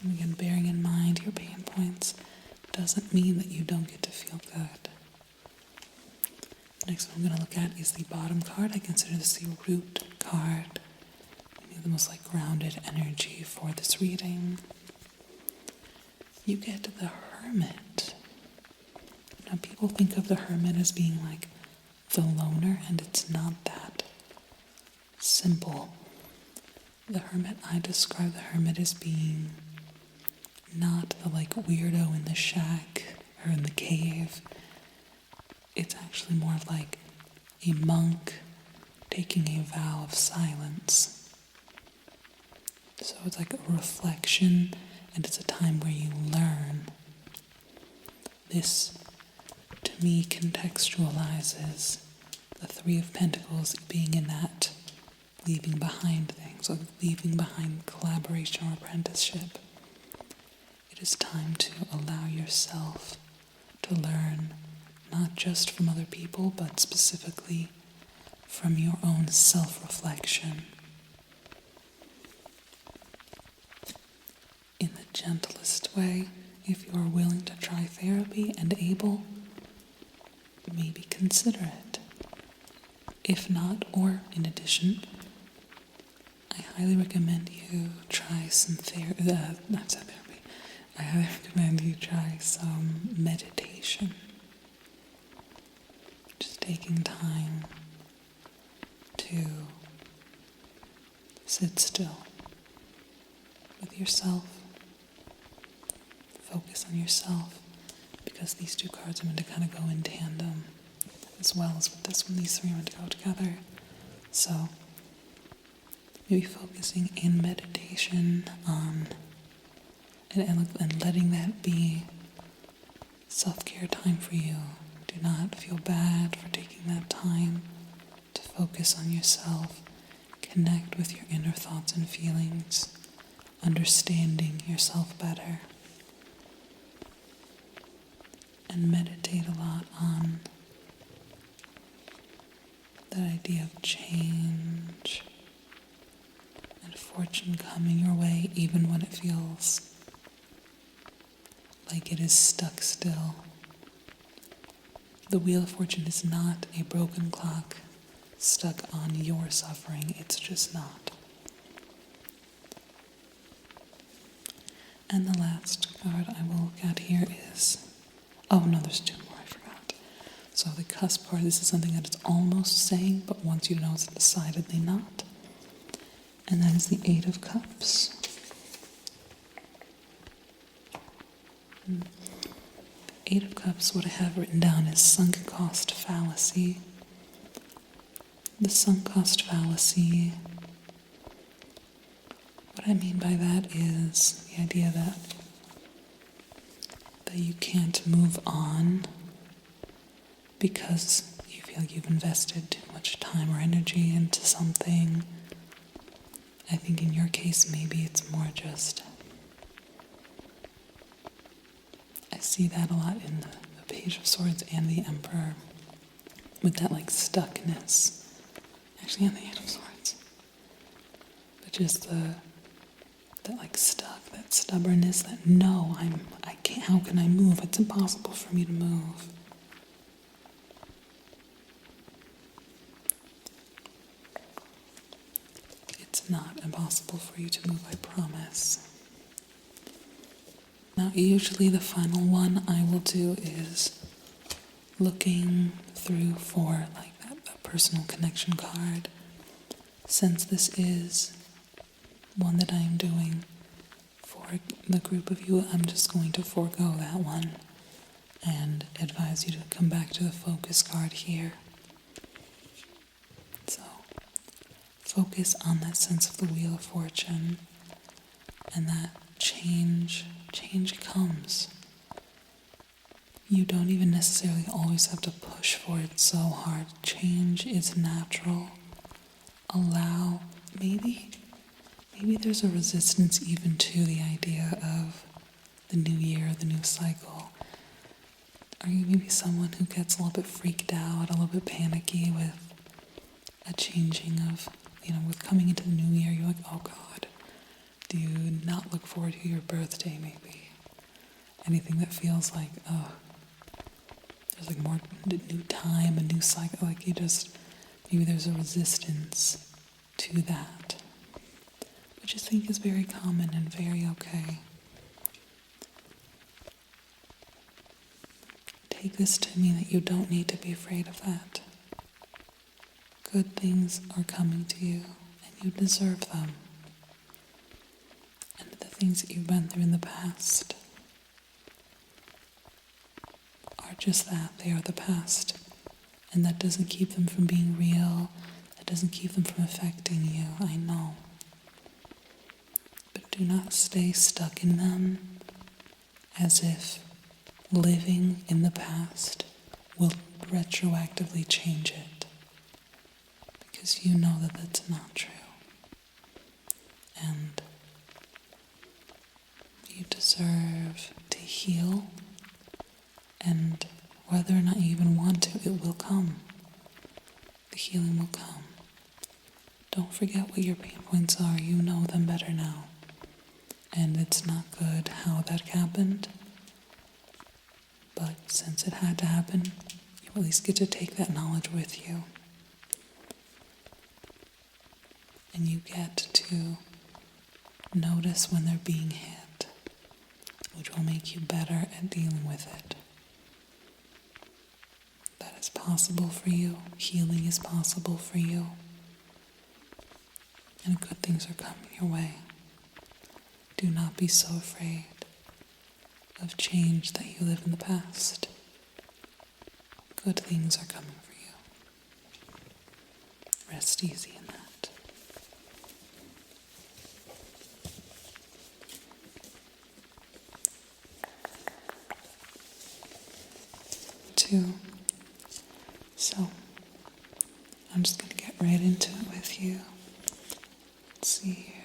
And again, bearing in mind your pain points doesn't mean that you don't get to feel good. The next one I'm going to look at is the bottom card. I consider this the root card. Maybe the most grounded energy for this reading. You get the Hermit. Now, people think of the Hermit as being the loner, and it's not that simple. I describe the Hermit as being not the weirdo in the shack or in the cave. It's actually more like a monk taking a vow of silence. So it's a reflection, and it's a time where you learn. This, to me, contextualizes the 3 of Pentacles being in that leaving behind thing, so leaving behind collaboration or apprenticeship. It is time to allow yourself to learn, not just from other people, but specifically from your own self-reflection. In the gentlest way, if you are willing to try therapy and able, maybe consider it. If not, or in addition, I highly recommend you try some not therapy. I highly recommend you try some meditation. Just taking time to sit still with yourself. Focus on yourself, because these two cards are meant to kind of go in tandem, as well as with this one. These three are meant to go together. So maybe focusing in meditation on and letting that be self-care time for you. Do not feel bad for taking that time to focus on yourself, connect with your inner thoughts and feelings, understanding yourself better. And meditate a lot on that idea of change and fortune coming your way even when it feels like it is stuck still. The Wheel of Fortune is not a broken clock stuck on your suffering. It's just not. And the last card I will look at here is... Oh no, there's two more, I forgot. So the cusp card, this is something that it's almost saying, but once you know it's decidedly not. And that is the Eight of Cups. The Eight of Cups, what I have written down is sunk cost fallacy. The sunk cost fallacy, what I mean by that is the idea that you can't move on because you feel you've invested too much time or energy into something. I think in your case, maybe it's more just, I see that a lot in the Page of Swords and the Emperor, with that like stuckness. Actually, and the Eight of Swords. But just that like stuck, that stubbornness, that no, I can't, how can I move? It's impossible for me to move. It's not impossible for you to move, I promise. Now, usually the final one I will do is looking through for like that personal connection card. Since this is one that I am doing for the group of you, I'm just going to forego that one and advise you to come back to the focus card here. So, focus on that sense of the Wheel of Fortune and that change comes. You don't even necessarily always have to push for it so hard. Change is natural. Allow, maybe there's a resistance even to the idea of the new year, the new cycle. Are you maybe someone who gets a little bit freaked out, a little bit panicky with a changing of, with coming into the new year? You're like, oh God, do you not look forward to your birthday maybe? Anything that feels like, there's like more new time, a new cycle, like maybe there's a resistance to that, which I think is very common and very okay. Take this to mean that you don't need to be afraid of that. Good things are coming to you, and you deserve them. And the things that you've been through in the past are just that. They are the past. And that doesn't keep them from being real. That doesn't keep them from affecting you. I know. But do not stay stuck in them as if living in the past will retroactively change it. Because you know that that's not true. And you deserve to heal, and whether or not you even want to, it will come. The healing will come. Don't forget what your pain points are. You know them better now. And it's not good how that happened. But since it had to happen, you at least get to take that knowledge with you. and you get to notice when they're being hit, which will make you better at dealing with it. That is possible for you. Healing is possible for you. And good things are coming your way. Do not be so afraid of change that you live in the past. Good things are coming for you. Rest easy in that. 2. So, I'm just going to get right into it with you. Let's see here.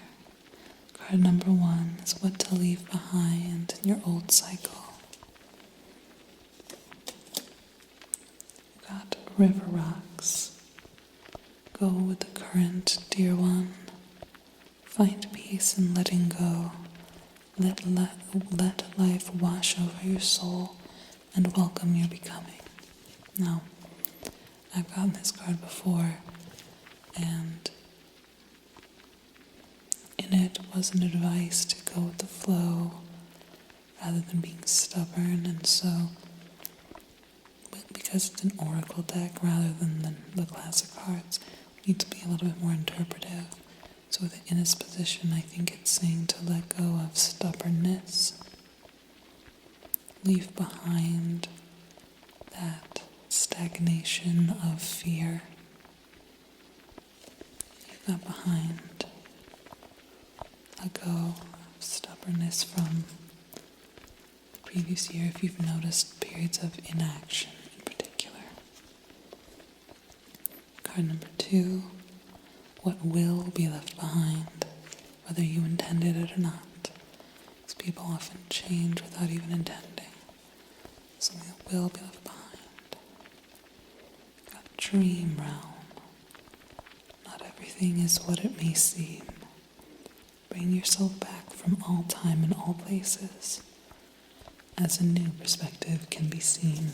Card number 1 is what to leave behind in your old cycle. You've got river rocks. Go with the current, dear one. Find peace in letting go. Let life wash over your soul and welcome your becoming. Now, I've gotten this card before, and in it was an advice to go with the flow rather than being stubborn, and so, because it's an oracle deck rather than the classic cards, we need to be a little bit more interpretive. So in its position, I think it's saying to let go of stubbornness, leave behind that stagnation of fear, leave that behind. Let go of stubbornness from the previous year if you've noticed periods of inaction in particular. Card number 2, what will be left behind, whether you intended it or not. Because people often change without even intending. Something that will be left behind. Got dream realm. Not everything is what it may seem. Bring yourself back from all time and all places, as a new perspective can be seen.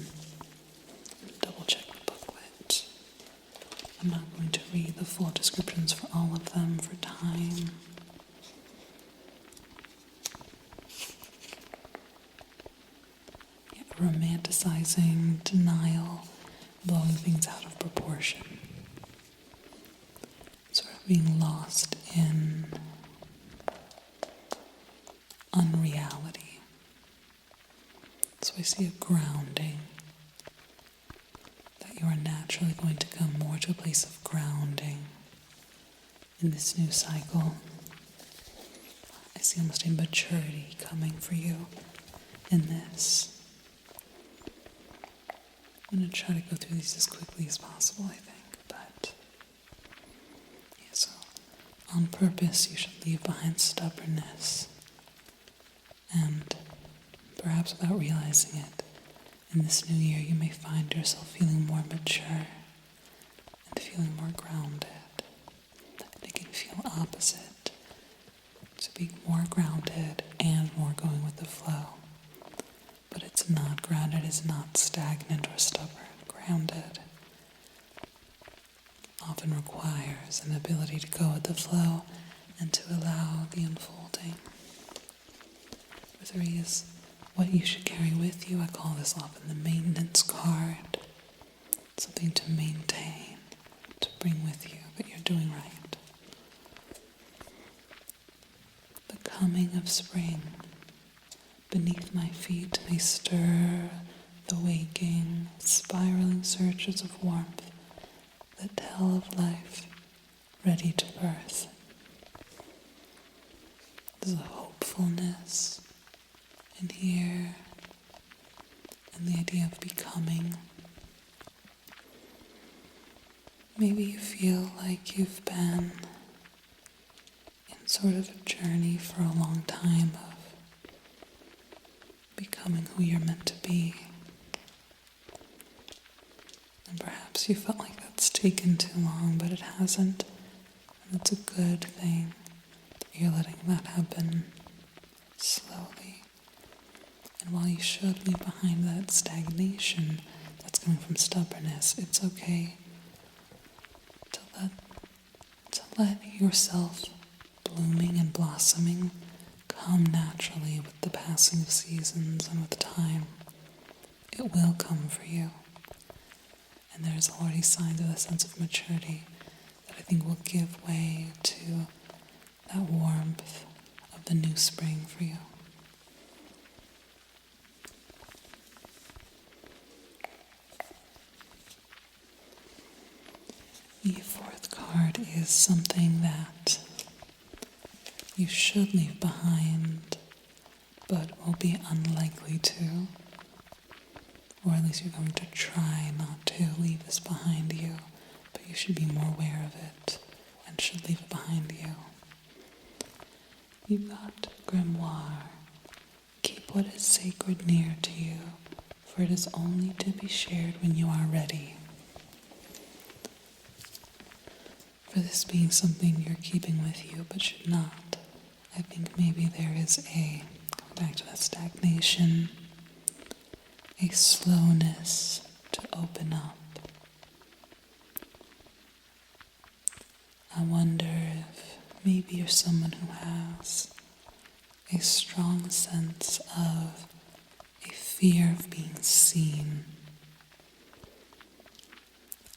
Double check the booklet. I'm not going to read the full descriptions for all of them for time. Yeah, romanticizing, denial, blowing things out of proportion. Sort of being lost in unreality. So I see a grounding, that you are naturally going to come more to a place of grounding in this new cycle. I see almost a maturity coming for you in this. I'm going to try to go through these as quickly as possible, I think, but yeah, so on purpose you should leave behind stubbornness. And perhaps without realizing it, in this new year you may find yourself feeling more mature and feeling more grounded. And it can feel opposite to be more grounded and more going with the flow. But it's not grounded, it's not stagnant or stubborn. Grounded often requires an ability to go with the flow and to allow the unfolding. 3 is what you should carry with you. I call this often the maintenance card. Something to maintain, to bring with you, but you're doing right. The coming of spring. Beneath my feet may stir the waking, spiraling surges of warmth that tell of life ready to birth. There's a hopefulness in here, and the idea of becoming. Maybe you feel like you've been in sort of a journey for a long time of becoming who you're meant to be. And perhaps you felt like that's taken too long, but it hasn't. And it's a good thing that you're letting that happen slowly. And while you should leave behind that stagnation that's coming from stubbornness, it's okay to let yourself blooming and blossoming come naturally with the passing of seasons and with time. It will come for you. And there's already signs of a sense of maturity that I think will give way to that warmth of the new spring for you. The fourth card is something that you should leave behind, but will be unlikely to, or at least you're going to try not to leave this behind you, but you should be more aware of it and should leave it behind you. You've got grimoire. Keep what is sacred near to you, for it is only to be shared when you are ready. For this being something you're keeping with you but should not, I think maybe there is going back to that stagnation, a slowness to open up. I wonder if maybe you're someone who has a strong sense of a fear of being seen.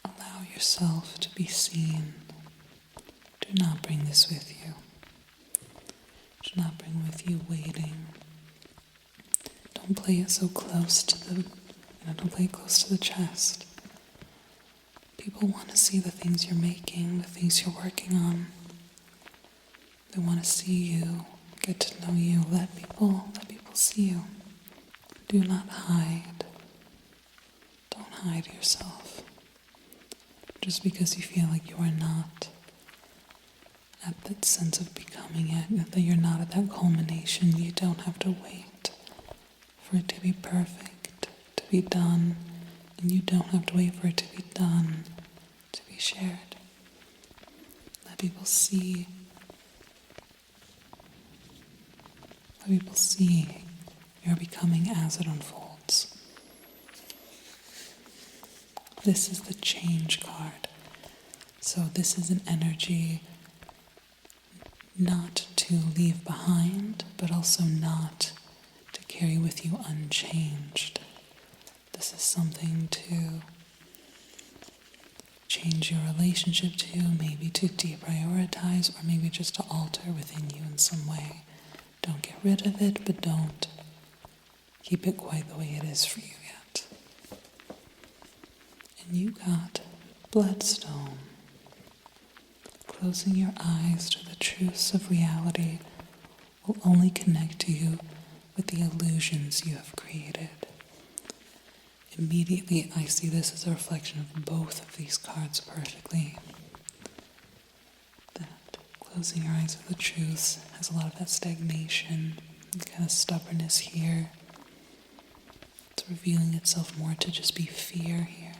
Allow yourself to be seen. Do not bring this with you. Do not bring with you waiting. Don't play it so close to don't play it close to the chest. People want to see the things you're making, the things you're working on. They want to see you, get to know you. Let people see you. Do not hide. Don't hide yourself. Just because you feel like you are not at that sense of becoming it, that you're not at that culmination, you don't have to wait for it to be perfect, to be done, and you don't have to wait for it to be done, to be shared. Let people see. Let people see your becoming as it unfolds. This is the change card. So this is an energy not to leave behind, but also not to carry with you unchanged. This is something to change your relationship to, maybe to deprioritize, or maybe just to alter within you in some way. Don't get rid of it, but don't keep it quite the way it is for you yet. And you got bloodstone. Closing your eyes to the truths of reality will only connect you with the illusions you have created. Immediately, I see this as a reflection of both of these cards perfectly. That closing your eyes to the truths has a lot of that stagnation, kind of stubbornness here. It's revealing itself more to just be fear here.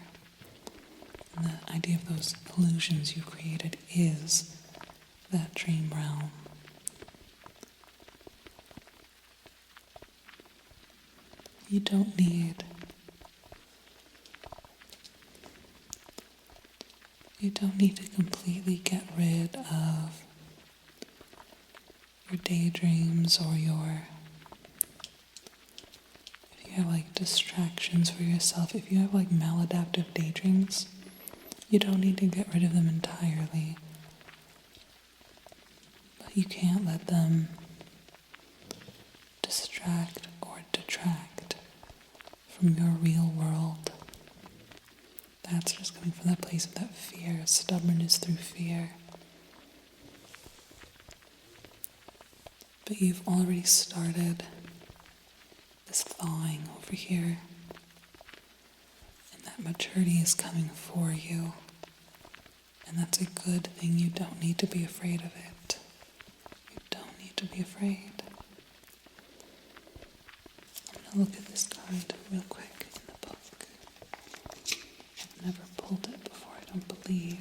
And the idea of those illusions you created is that dream realm. You don't need to completely get rid of your daydreams or if you have like distractions for yourself, if you have like maladaptive daydreams, you don't need to get rid of them entirely, but you can't let them distract or detract from your real world. That's just coming from that place of that fear, stubbornness through fear. But you've already started this thawing over here. And that maturity is coming for you. And that's a good thing. You don't need to be afraid of it. You don't need to be afraid. I'm going to look at this card real quick in the book. I've never pulled it before, I don't believe.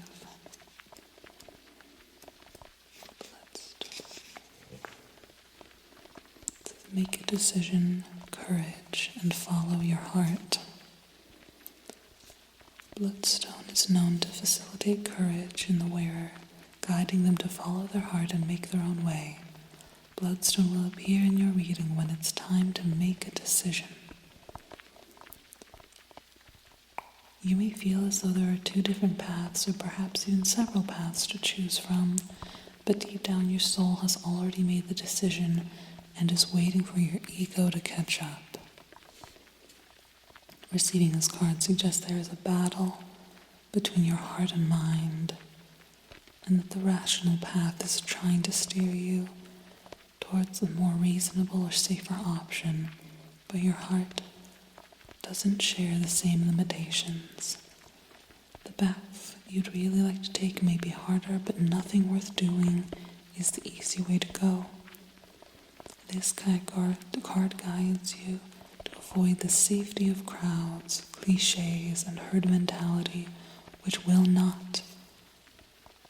Make a decision, courage, and follow your heart. Bloodstone is known to facilitate courage in the wearer, guiding them to follow their heart and make their own way. Bloodstone will appear in your reading when it's time to make a decision. You may feel as though there are two different paths, or perhaps even several paths to choose from, but deep down your soul has already made the decision and is waiting for your ego to catch up. Receiving this card suggests there is a battle between your heart and mind, and that the rational path is trying to steer you towards a more reasonable or safer option, but your heart doesn't share the same limitations. The path you'd really like to take may be harder, but nothing worth doing is the easy way to go. This card guides you to avoid the safety of crowds, cliches, and herd mentality, which will not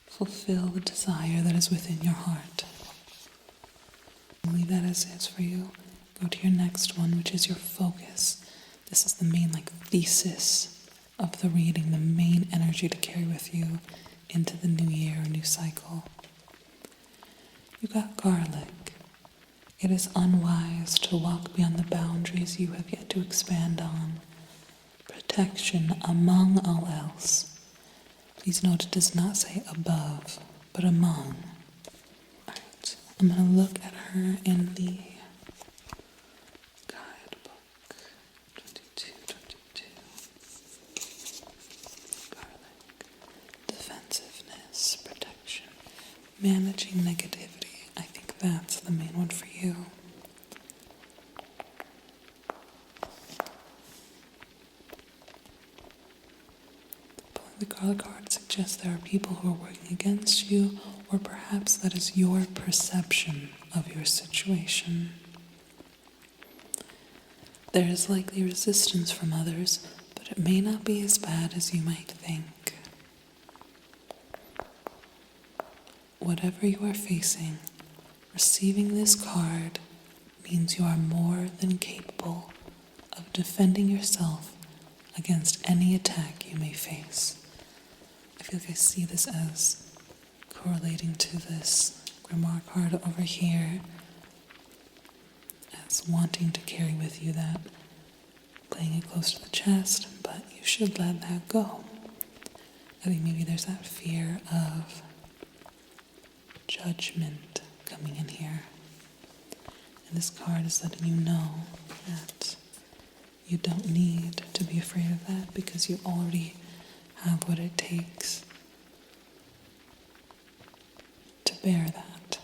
fulfill the desire that is within your heart. I'll leave that as is for you. Go to your next one, which is your focus. This is the main thesis of the reading, the main energy to carry with you into the new year or new cycle. You got garlic. It is unwise to walk beyond the boundaries you have yet to expand on. Protection among all else. Please note it does not say above, but among. Alright, I'm going to look at her in the guidebook. 22. Garlic. Defensiveness, protection, managing negativity. I think that's the main one for you. The garlic card suggests there are people who are working against you, or perhaps that is your perception of your situation. There is likely resistance from others, but it may not be as bad as you might think. Whatever you are facing, receiving this card means you are more than capable of defending yourself against any attack you may face. I feel like I see this as correlating to this grimoire card over here, as wanting to carry with you that, playing it close to the chest, but you should let that go. I think maybe there's that fear of judgment coming in here. And this card is letting you know that you don't need to be afraid of that because you already have what it takes to bear that.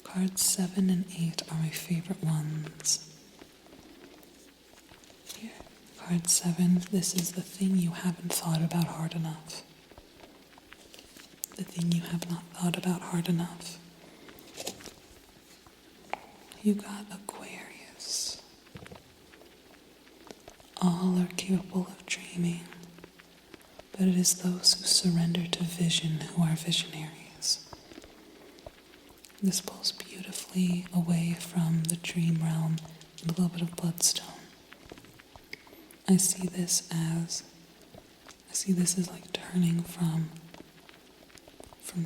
Cards 7 and 8 are my favorite ones. Here, card 7, this is the thing you haven't thought about hard enough. The thing you have not thought about hard enough. You got Aquarius. All are capable of dreaming, but it is those who surrender to vision who are visionaries. This pulls beautifully away from the dream realm and a little bit of bloodstone. I see this as like turning from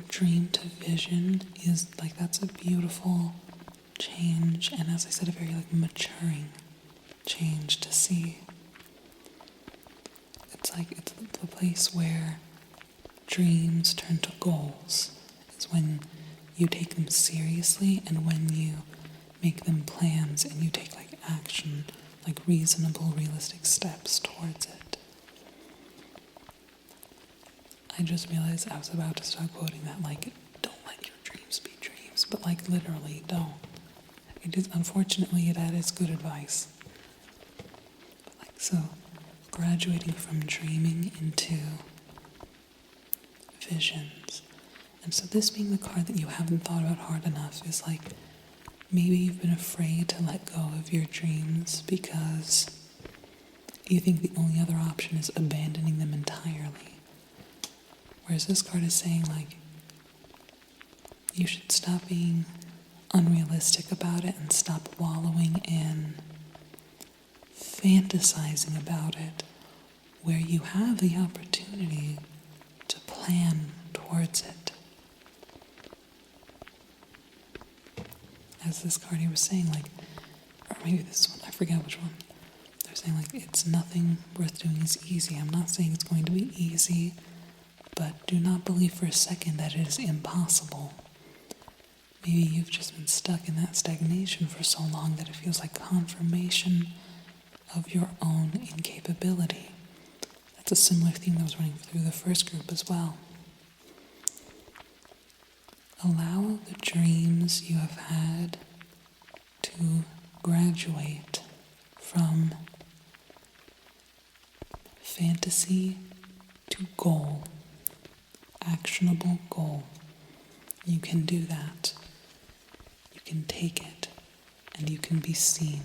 dream to vision is like, that's a beautiful change, and as I said, a very maturing change to see. It's the place where dreams turn to goals. It's when you take them seriously and when you make them plans and you take action, reasonable, realistic steps towards it. I just realized I was about to start quoting that, don't let your dreams be dreams, but literally don't. It is, unfortunately, that is good advice. So, graduating from dreaming into visions. And so this being the card that you haven't thought about hard enough is maybe you've been afraid to let go of your dreams because you think the only other option is abandoning them entirely. Whereas this card is saying you should stop being unrealistic about it and stop wallowing in fantasizing about it where you have the opportunity to plan towards it. As this card here was saying, like, or maybe this one, I forget which one. They're saying, like, it's nothing worth doing is easy. I'm not saying it's going to be easy, but do not believe for a second that it is impossible. Maybe you've just been stuck in that stagnation for so long that it feels like confirmation of your own incapability. That's a similar theme that was running through the first group as well. Allow the dreams you have had to graduate from fantasy to goal, actionable goal. You can do that. You can take it, and you can be seen.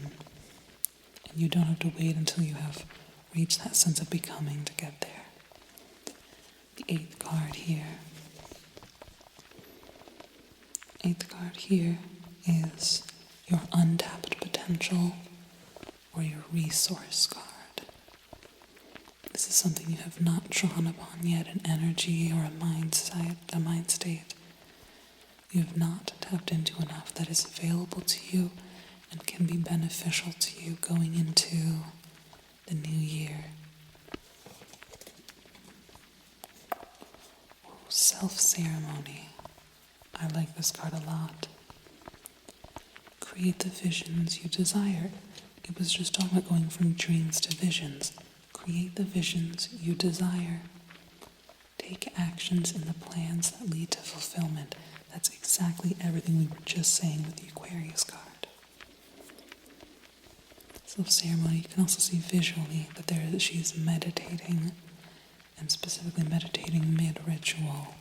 And you don't have to wait until you have reached that sense of becoming to get there. The 8th card here. 8th card here is your untapped potential or your resource card. This is something you have not drawn upon yet, an energy or a mind state. You have not tapped into enough that is available to you and can be beneficial to you going into the new year. Self-ceremony. I like this card a lot. Create the visions you desire. It was just talking about going from dreams to visions. Create the visions you desire. Take actions in the plans that lead to fulfillment. That's exactly everything we were just saying with the Aquarius card. Self-ceremony, you can also see visually that she's meditating, and specifically meditating mid-ritual.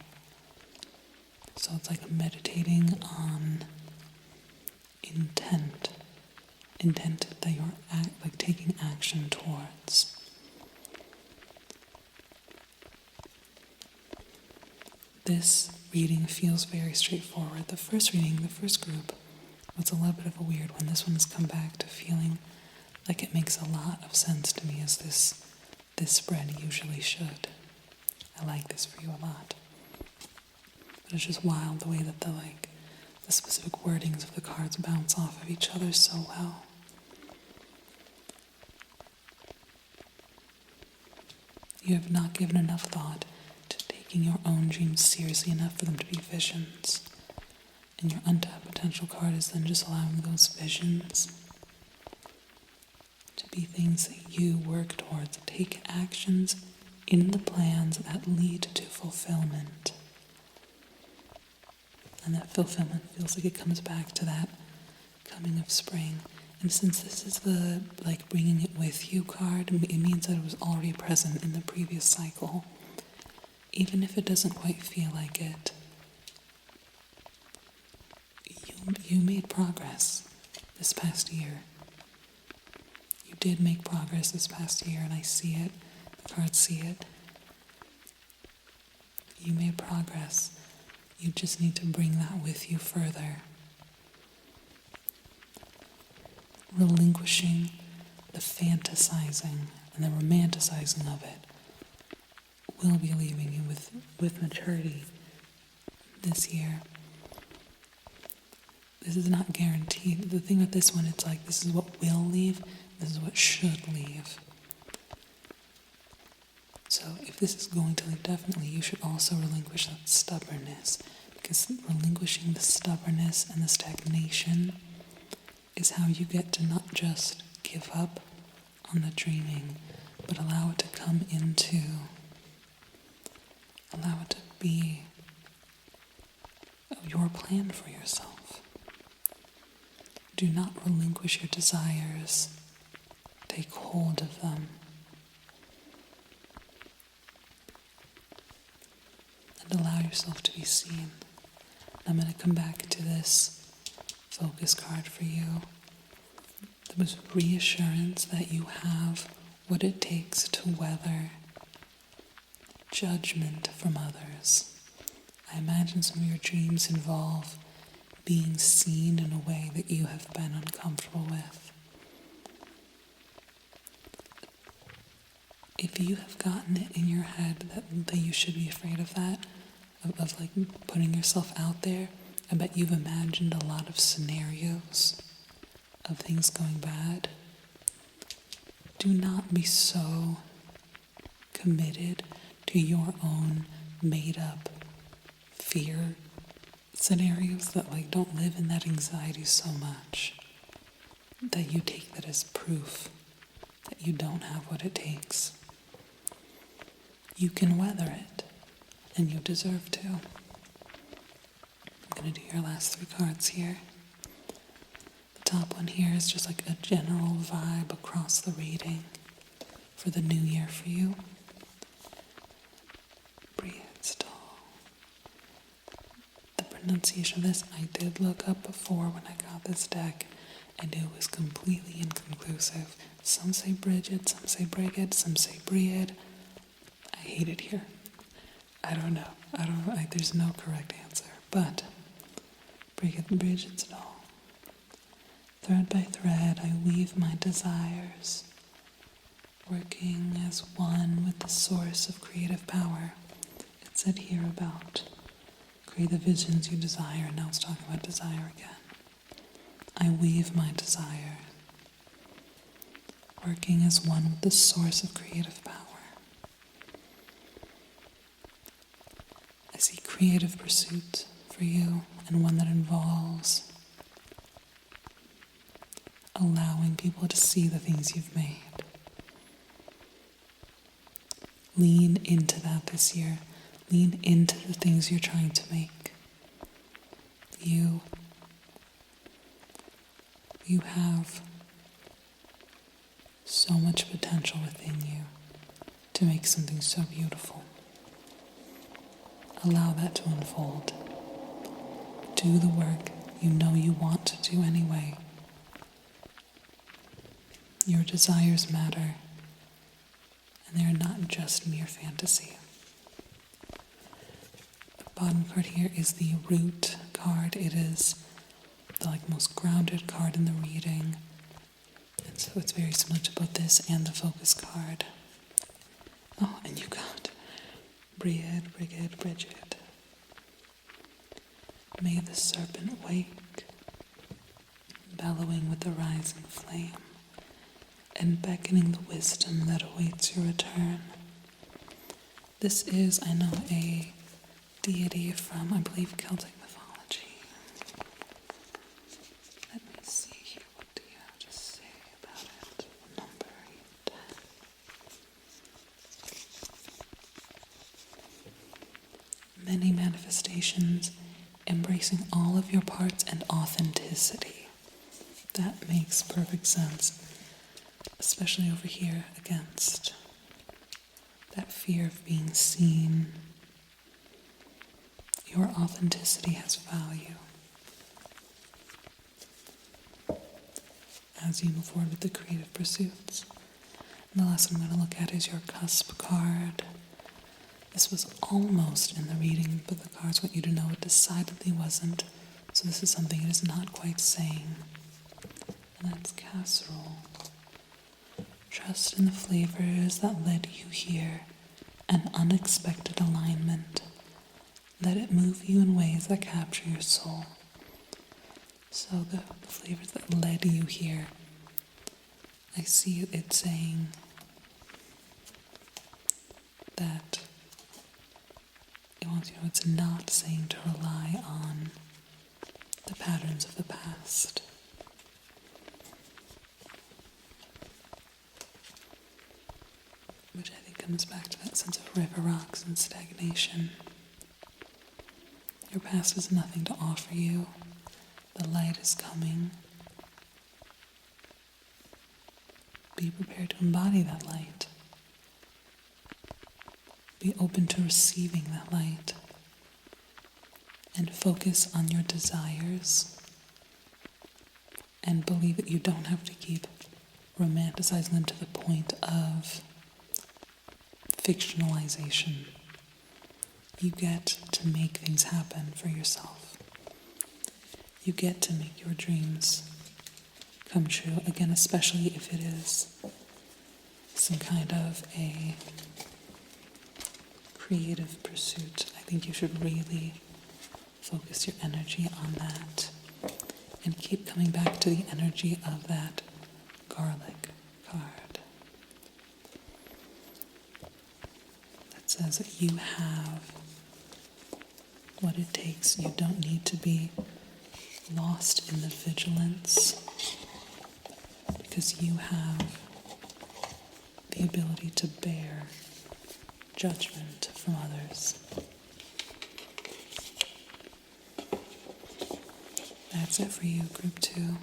So it's like meditating on intent that you're taking action towards. This reading feels very straightforward. The first group, was a little bit of a weird one. This one has come back to feeling like it makes a lot of sense to me, as this spread usually should. I like this for you a lot. But it's just wild the way that the specific wordings of the cards bounce off of each other so well. You have not given enough thought to taking your own dreams seriously enough for them to be visions. And your untapped potential card is then just allowing those visions to be things that you work towards. Take actions in the plans that lead to fulfillment. And that fulfillment feels like it comes back to that coming of spring. And since this is the bringing it with you card, it means that it was already present in the previous cycle. Even if it doesn't quite feel like it, you made progress this past year. You did make progress this past year, and I see it. The cards see it. You made progress. You just need to bring that with you further. Relinquishing the fantasizing and the romanticizing of it will be leaving you with maturity this year. This is not guaranteed. The thing with this one, it's like, this is what will leave, this is what should leave. So if this is going to leave, definitely you should also relinquish that stubbornness, because relinquishing the stubbornness and the stagnation is how you get to not just give up on the dreaming, but allow it to be your plan for yourself. Do not relinquish your desires. Take hold of them. And allow yourself to be seen. I'm going to come back to this focus card for you. There was reassurance that you have what it takes to weather judgment from others. I imagine some of your dreams involve being seen in a way that you have been uncomfortable with. if you have gotten it in your head that you should be afraid of that, of like putting yourself out there, I bet you've imagined a lot of scenarios of things going bad. Do not be so committed to your own made up fear scenarios that like don't live in that anxiety so much that you take that as proof that you don't have what it takes. You can weather it, and you deserve to. I'm going to do your last 3 cards here. The top one here is just like a general vibe across the reading for the new year for you. Breathe tall. The pronunciation of this I did look up before when I got this deck, and it was completely inconclusive. Some say Bridget, some say Brigid, some say Breed. I hate it here. I don't know. There's no correct answer. But Bridget's all. Thread by thread, I weave my desires, working as one with the source of creative power. It said here about create the visions you desire, and now it's talking about desire again. I weave my desire, working as one with the source of creative power. I see creative pursuit for you, and one that involves allowing people to see the things you've made. Lean into that this year. Lean into the things you're trying to make. You have so much potential within you to make something so beautiful. Allow that to unfold. Do the work you know you want to do anyway. Your desires matter, and they are not just mere fantasy. The bottom card here is the root card. It is the most grounded card in the reading. And so it's very similar to both this and the focus card. Oh, and you got Brigid. May the serpent wake, bellowing with the rising flame, and beckoning the wisdom that awaits your return. This is, I know, a deity from, I believe, Celtic mythology. Let me see here, what do you have to say about it? Number 10. Many manifestations, embracing all of your parts and authenticity. That makes perfect sense, especially over here against that fear of being seen. Your authenticity has value. As you move forward with the creative pursuits. And the last one I'm going to look at is your cusp card. This was almost in the reading, but the cards want you to know it decidedly wasn't. So this is something it is not quite saying. And that's casserole. Trust in the flavors that led you here, an unexpected alignment. Let it move you in ways that capture your soul. So the flavors that led you here, I see it saying that it wants you to know it's not saying to rely on the patterns of the past. Which I think comes back to that sense of river rocks and stagnation. Your past has nothing to offer you. The light is coming. Be prepared to embody that light. Be open to receiving that light. And focus on your desires. And believe that you don't have to keep romanticizing them to the point of fictionalization. You get to make things happen for yourself. You get to make your dreams come true, again, especially if it is some kind of a creative pursuit, I think you should really focus your energy on that and keep coming back to the energy of that garlic card that says that you have what it takes. You don't need to be lost in the vigilance because you have the ability to bear judgment from others. That's it for you, Group 2.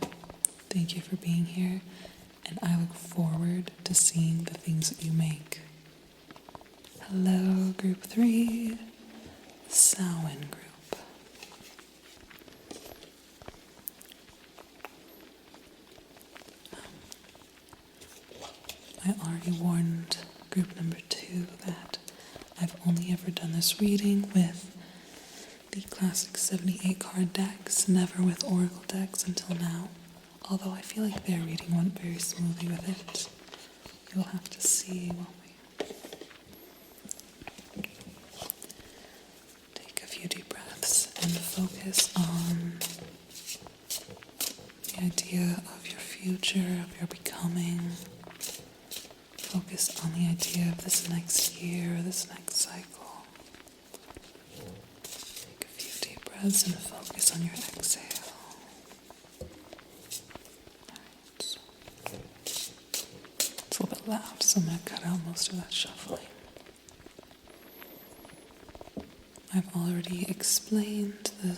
Thank you for being here, and I look forward to seeing the things that you make. Hello, Group 3, Samhain Group. I already warned Group number 2 that I've only ever done this reading with the classic 78 card decks, never with oracle decks until now, although I feel like their reading went very smoothly with it. You'll have to see, won't we? Take a few deep breaths and focus on the idea of your future, of your becoming. Focus on the idea of this next year, or this next cycle. Take a few deep breaths and focus on your exhale. Alright. It's a little bit loud, so I'm going to cut out most of that shuffling. I've already explained the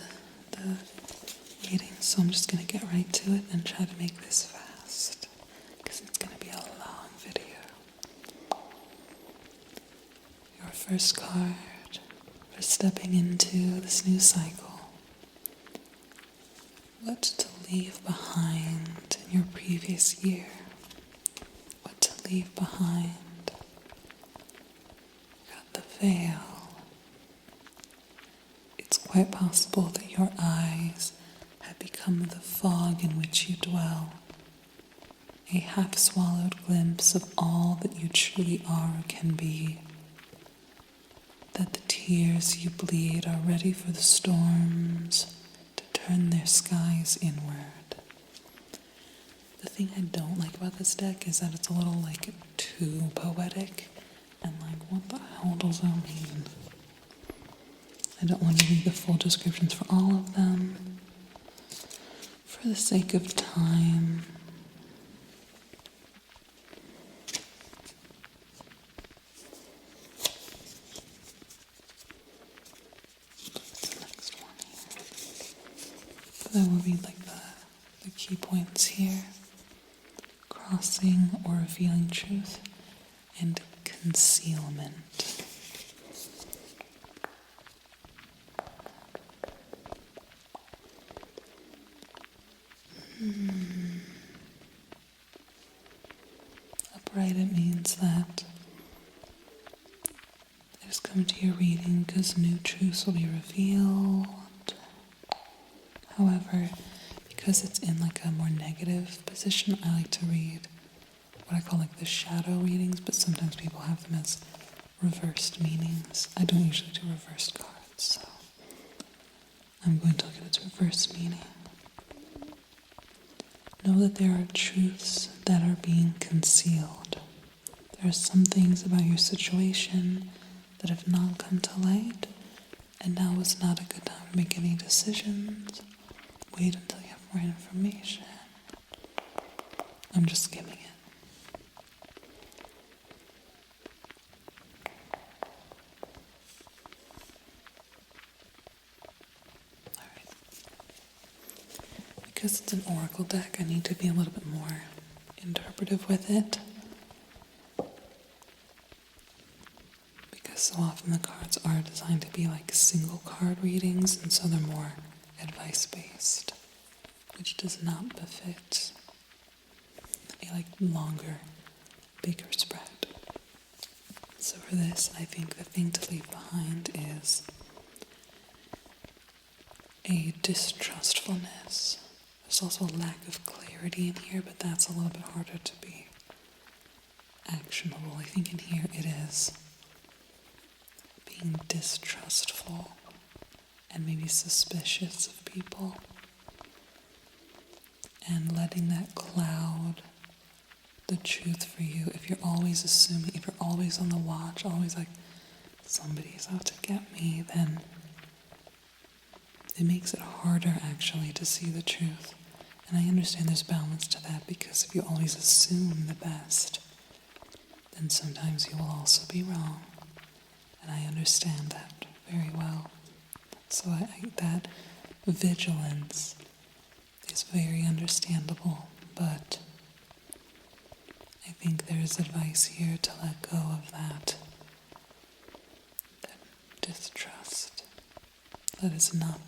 reading, so I'm just going to get right to it and try to make this fast, because it's going to be a long video. Your first card for stepping into this new cycle. What to leave behind in your previous year. What to leave behind. Got the veil. It's quite possible that your eyes have become the fog in which you dwell. A half-swallowed glimpse of all that you truly are or can be. That the tears you bleed are ready for the storms to turn their skies inward. The thing I don't like about this deck is that it's a little too poetic, and what the hell does that mean? I don't want to read the full descriptions for all of them. For the sake of time, I will read the key points here. Crossing or revealing truth and concealment. Upright, it means that it has come to your reading because new truths will be revealed. However, because it's in a more negative position, I like to read what I call the shadow readings, but sometimes people have them as reversed meanings. I don't usually do reversed cards, so I'm going to look at its reversed meaning. Know that there are truths that are being concealed. There are some things about your situation that have not come to light, and now is not a good time to make any decisions. Wait until you have more information. I'm just skimming it. Alright. Because it's an oracle deck, I need to be a little bit more interpretive with it. Because so often the cards are designed to be single card readings, and so they're more advice-based, which does not befit a longer, bigger spread. So for this, I think the thing to leave behind is a distrustfulness. There's also a lack of clarity in here, but that's a little bit harder to be actionable. I think in here it is being distrustful and maybe suspicious of people, and letting that cloud the truth for you. If you're always assuming, if you're always on the watch, always like, somebody's out to get me, then it makes it harder actually to see the truth. And I understand there's balance to that, because if you always assume the best, then sometimes you will also be wrong. And I understand that very well. So that vigilance is very understandable, but I think there is advice here to let go of that distrust that is not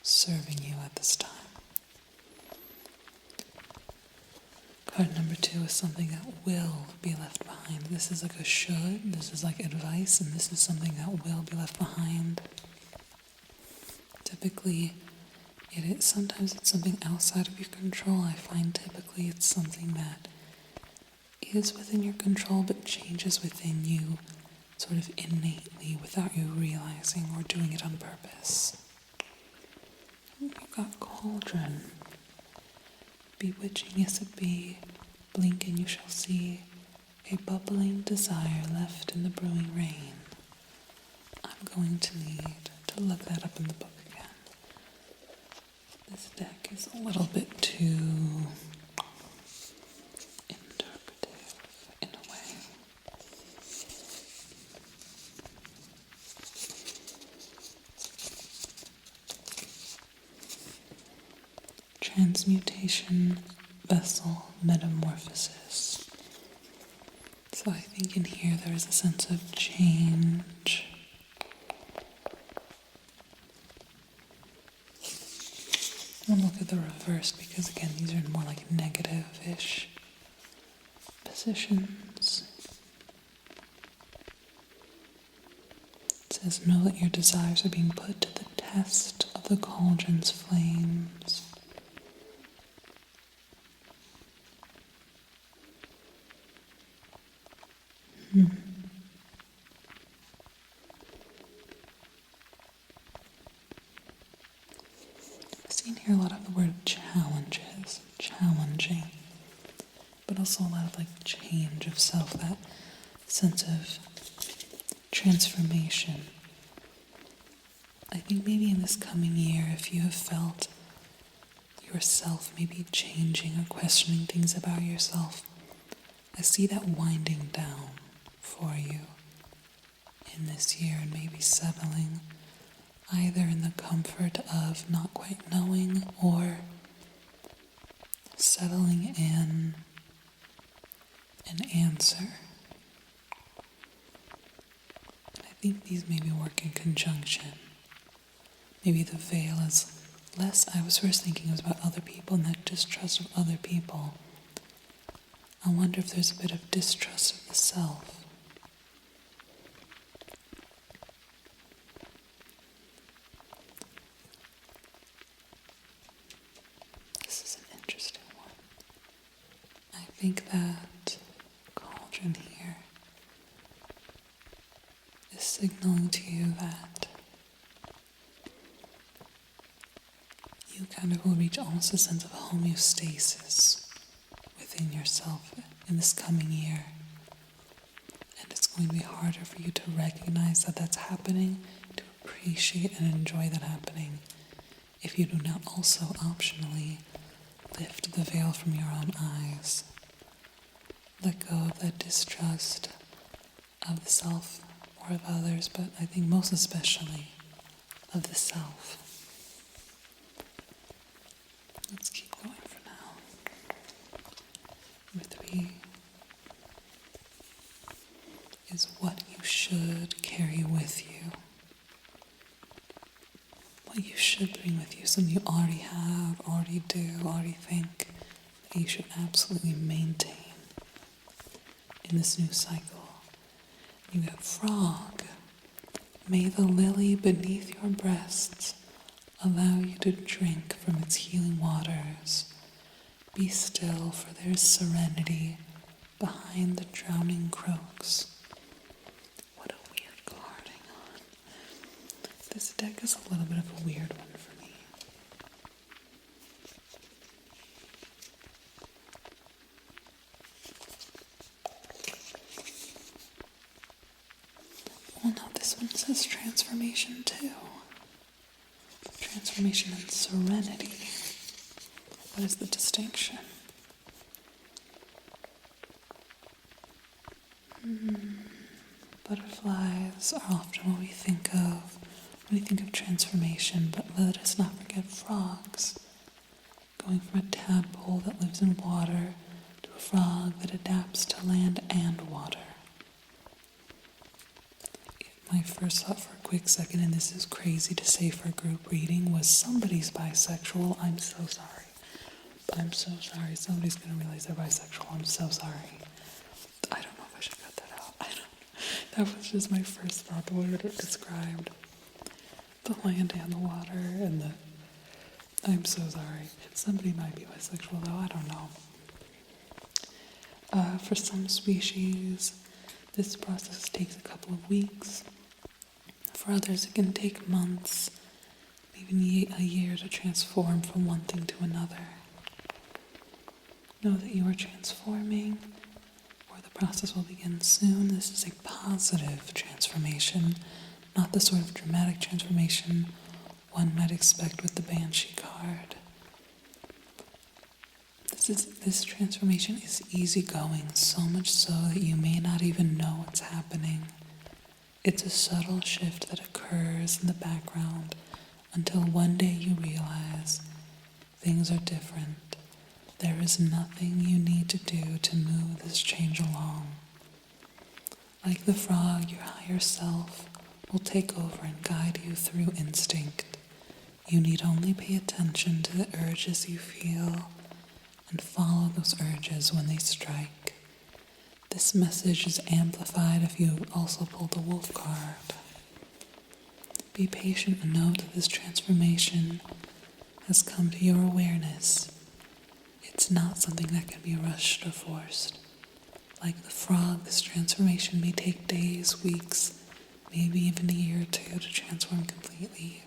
serving you at this time. Card number 2 is something that will be left behind. This is like a should, this is like advice, and this is something that will be left behind. Typically, sometimes it's something outside of your control. I find typically it's something that is within your control but changes within you sort of innately without you realizing or doing it on purpose. You've got cauldron. Bewitching is it be, blink and you shall see a bubbling desire left in the brewing rain. I'm going to need to look that up in the book again. This deck is a little bit too interpretive in a way. Transmutation, vessel, metamorphosis. So I think in here there is a sense of change. I'll look at the reverse because again these are more like negative-ish positions. It says, know that your desires are being put to the test of the cauldron's flames. I've seen here a lot of the word challenges, challenging, but also a lot of like change of self, that sense of transformation. I think maybe in this coming year, if you have felt yourself maybe changing or questioning things about yourself, I see that winding down for you in this year, and maybe settling either in the comfort of not quite knowing or settling in an answer. And I think these maybe work in conjunction. Maybe the veil is less, I was first thinking it was about other people and that distrust of other people. I wonder if there's a bit of distrust of the self. This is an interesting one. I think that cauldron here is signaling to you that you kind of will reach almost a sense of homeostasis within yourself in this coming year. And it's going to be harder for you to recognize that that's happening, to appreciate and enjoy that happening, if you do not also optionally lift the veil from your own eyes. Let go of that distrust of the self or of others, but I think most especially of the self. Let's keep going for now. Number 3 is what you should carry with you. What you should bring with you, something you already have, already do, already think, that you should absolutely maintain in this new cycle. You got frog. May the lily beneath your breasts allow you to drink from its healing waters. Be still, for there is serenity behind the drowning croaks. What a weird card, hang on. This deck is a little bit of a weird one for me. Well, no, this one says transformation too. Transformation and serenity. What is the distinction? Butterflies are often what we think of when we think of transformation, but let us not forget frogs. Going from a tadpole that lives in water to a frog that adapts to land and water. My first thought for a quick second, and this is crazy to say for a group reading, was somebody's bisexual. I'm so sorry. I'm so sorry. Somebody's going to realize they're bisexual. I'm so sorry. I don't know if I should cut that out. I don't. That was just my first thought, the way that it described the land and the water and the... I'm so sorry. Somebody might be bisexual, though. I don't know. For some species, this process takes a couple of weeks. For others, it can take months, even a year to transform from one thing to another. Know that you are transforming, or the process will begin soon. This is a positive transformation, not the sort of dramatic transformation one might expect with the Banshee card. This transformation is easygoing, so much so that you may not even know what's happening. It's a subtle shift that occurs in the background until one day you realize things are different. There is nothing you need to do to move this change along. Like the frog, your higher self will take over and guide you through instinct. You need only pay attention to the urges you feel and follow those urges when they strike. This message is amplified if you also pull the wolf card. Be patient and know that this transformation has come to your awareness. It's not something that can be rushed or forced. Like the frog, this transformation may take days, weeks, maybe even a year or two to transform completely.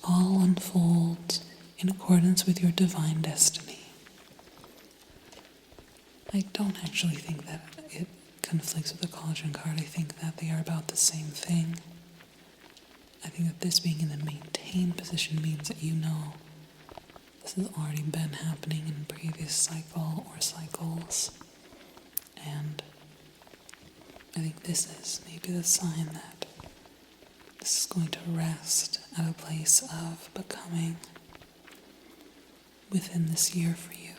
All unfolds in accordance with your divine destiny. I don't actually think that it conflicts with the cauldron card. I think that they are about the same thing. I think that this being in the maintain position means that you know this has already been happening in previous cycle or cycles. And I think this is maybe the sign that this is going to rest at a place of becoming within this year for you.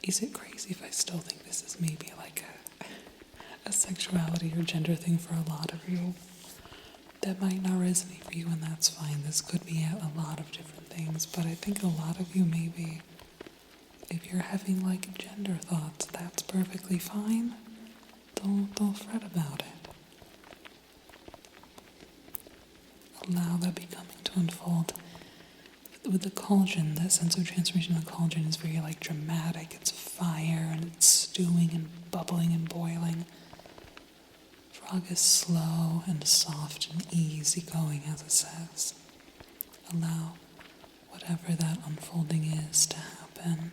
Is it crazy if I still think this is maybe like a sexuality or gender thing for a lot of you? That might not resonate for you, and that's fine. This could be a lot of different things, but I think a lot of you maybe, if you're having like gender thoughts, that's perfectly fine. Don't fret about it. Allow that becoming to unfold. With the cauldron, that sense of transformation of the cauldron is very like dramatic. It's fire and it's stewing and bubbling and boiling. Frog is slow and soft and easygoing, as it says. Allow whatever that unfolding is to happen.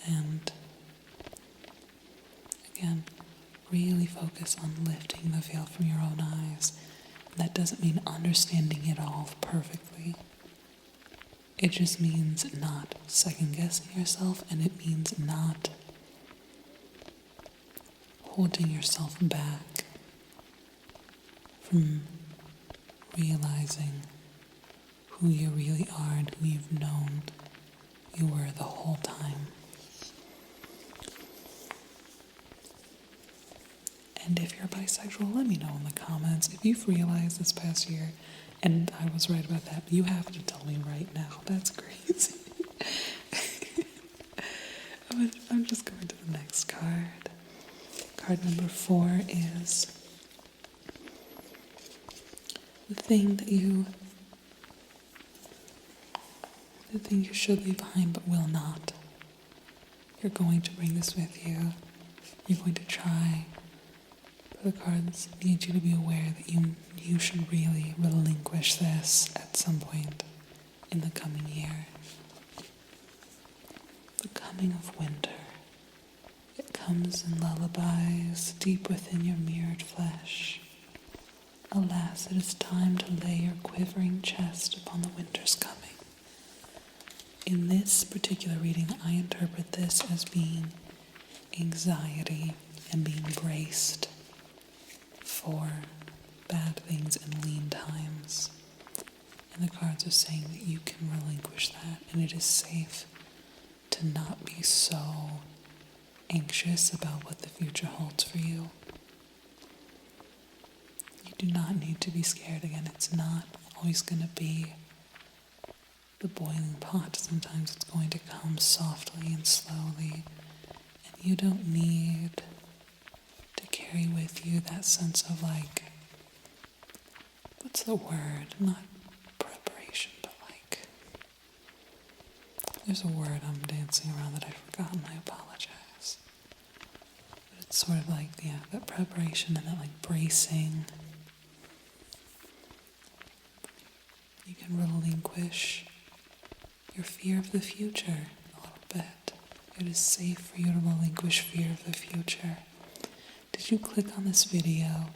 And again, really focus on lifting the veil from your own eyes. That doesn't mean understanding it all perfectly. It just means not second-guessing yourself, and it means not holding yourself back from realizing who you really are and who you've known you were the whole time. And if you're bisexual, let me know in the comments. If you've realized this past year, and I was right about that, but you have to tell me right now. That's crazy. I'm just going to the next card. Card number 4 is the thing that you the thing you should leave behind but will not. You're going to bring this with you. You're going to try. But the cards need you to be aware that you should really relinquish this at some point in the coming year. The coming of winter. It comes in lullabies deep within your mirrored flesh. Alas, it is time to lay your quivering chest upon the winter's coming. In this particular reading, I interpret this as being anxiety and being braced for bad things and lean times. And the cards are saying that you can relinquish that, and it is safe to not be so anxious about what the future holds for you. You do not need to be scared again. It's not always going to be the boiling pot. Sometimes it's going to come softly and slowly, and you don't need to carry with you that sense of like, what's the word? Not preparation, but like, there's a word I'm dancing around that I've forgotten. I apologize. But it's sort of like, yeah, that preparation and that like bracing. You can relinquish your fear of the future a little bit. It is safe for you to relinquish fear of the future. Did you click on this video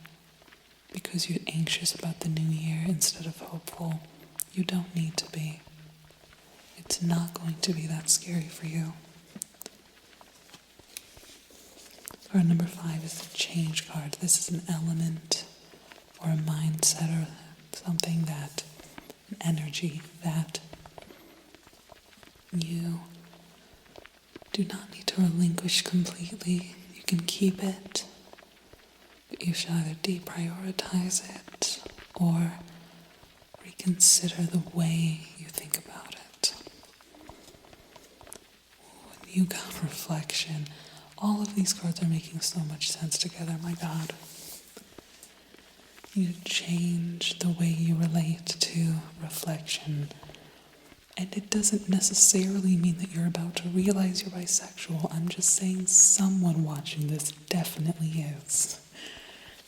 because you're anxious about the new year instead of hopeful? You don't need to be. It's not going to be that scary for you. Card number 5 is the change card. This is an element or a mindset or something that, an energy that you do not need to relinquish completely. You can keep it, but you should either deprioritize it or reconsider the way you think about it. When you got reflection, all of these cards are making so much sense together, my God. You change the way you relate to reflection. And it doesn't necessarily mean that you're about to realize you're bisexual. I'm just saying someone watching this definitely is.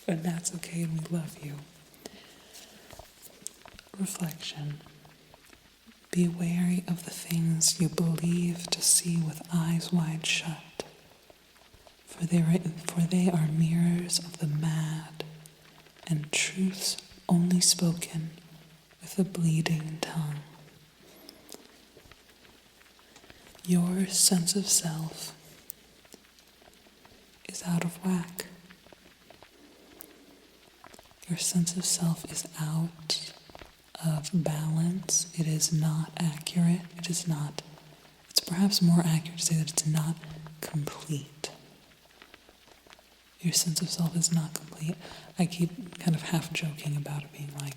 And that's okay, and we love you. Reflection. Be wary of the things you believe to see with eyes wide shut. For they are mirrors of the mad, and truths only spoken with a bleeding tongue. Your sense of self is out of whack. Your sense of self is out of balance. It is not accurate. It's perhaps more accurate to say that it's not complete. Your sense of self is not complete. I keep kind of half joking about it being like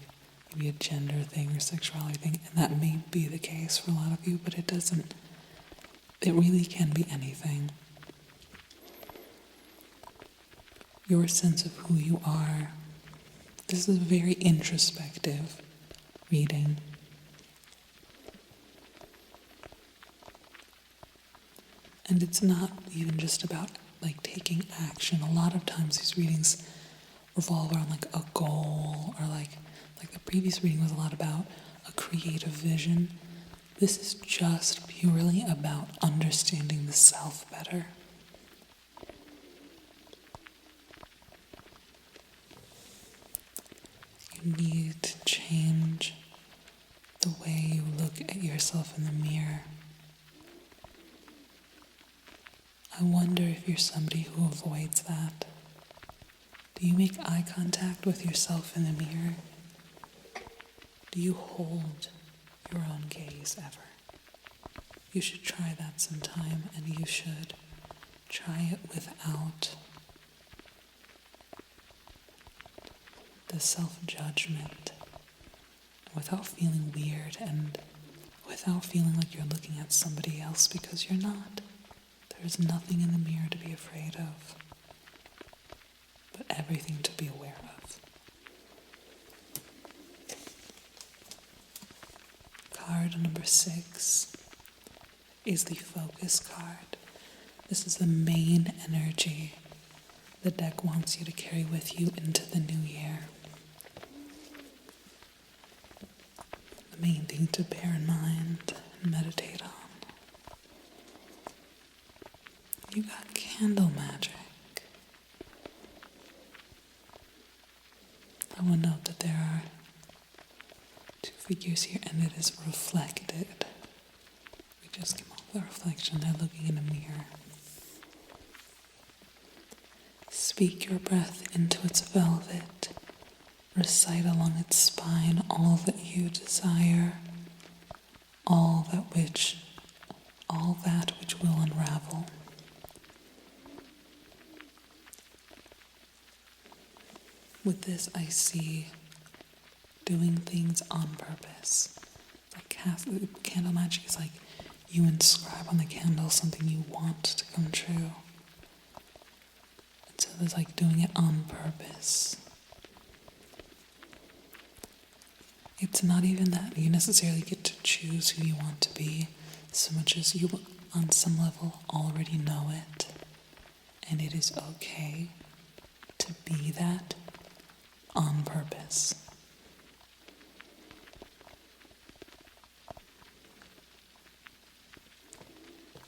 maybe a gender thing or sexuality thing, and that may be the case for a lot of you, but it doesn't. It really can be anything. Your sense of who you are. This is a very introspective reading. And it's not even just about like taking action. A lot of times these readings revolve around like a goal, or like the previous reading was a lot about a creative vision. This is just purely about understanding the self better. You need to change the way you look at yourself in the mirror. I wonder if you're somebody who avoids that. Do you make eye contact with yourself in the mirror? Do you hold your own gaze ever? You should try that sometime, and you should try it without the self-judgment, without feeling weird, and without feeling like you're looking at somebody else, because you're not. There's nothing in the mirror to be afraid of, but everything to be aware of. card number 6 is the focus card. This is the main energy the deck wants you to carry with you into the new year. The main thing to bear in mind and meditate on. You got candle magic. I will note that there are 2 figures here and it is reflected. We just came off the reflection, they're looking in a mirror. Speak your breath into its velvet. Recite along its spine all that you desire, all that which will unravel. With this, I see doing things on purpose. Like candle magic is like you inscribe on the candle something you want to come true. And so there's like doing it on purpose. It's not even that you necessarily get to choose who you want to be, so much as you, on some level, already know it. And it is okay to be that on purpose.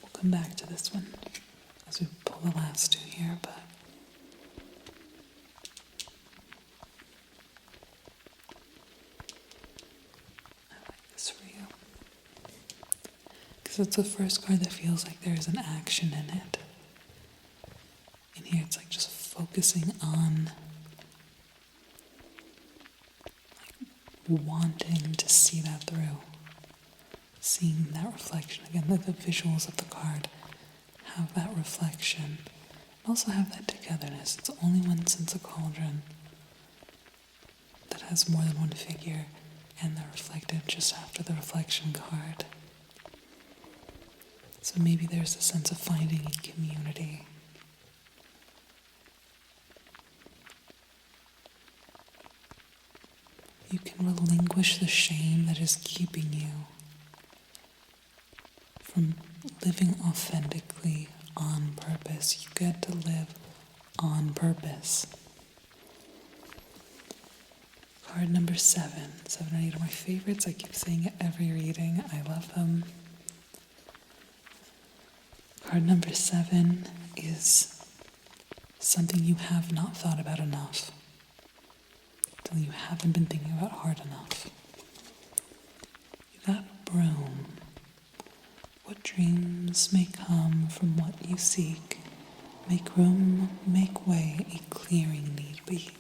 We'll come back to this one as we pull the last 2 here, but it's the first card that feels like there is an action in it. In here it's like just focusing on like wanting to see that through. Seeing that reflection. Again, the visuals of the card have that reflection. And also have that togetherness. It's only one Sense of Cauldron that has more than one figure and they're reflected just after the reflection card. So maybe there's a sense of finding a community. You can relinquish the shame that is keeping you from living authentically on purpose. You get to live on purpose. Card number 7. 7 and 8 are my favorites. I keep saying it every reading. I love them. Card number 7 is something you have not thought about enough. Something you haven't been thinking about hard enough. You got Broom. What dreams may come from what you seek. Make room, make way, a clearing need be.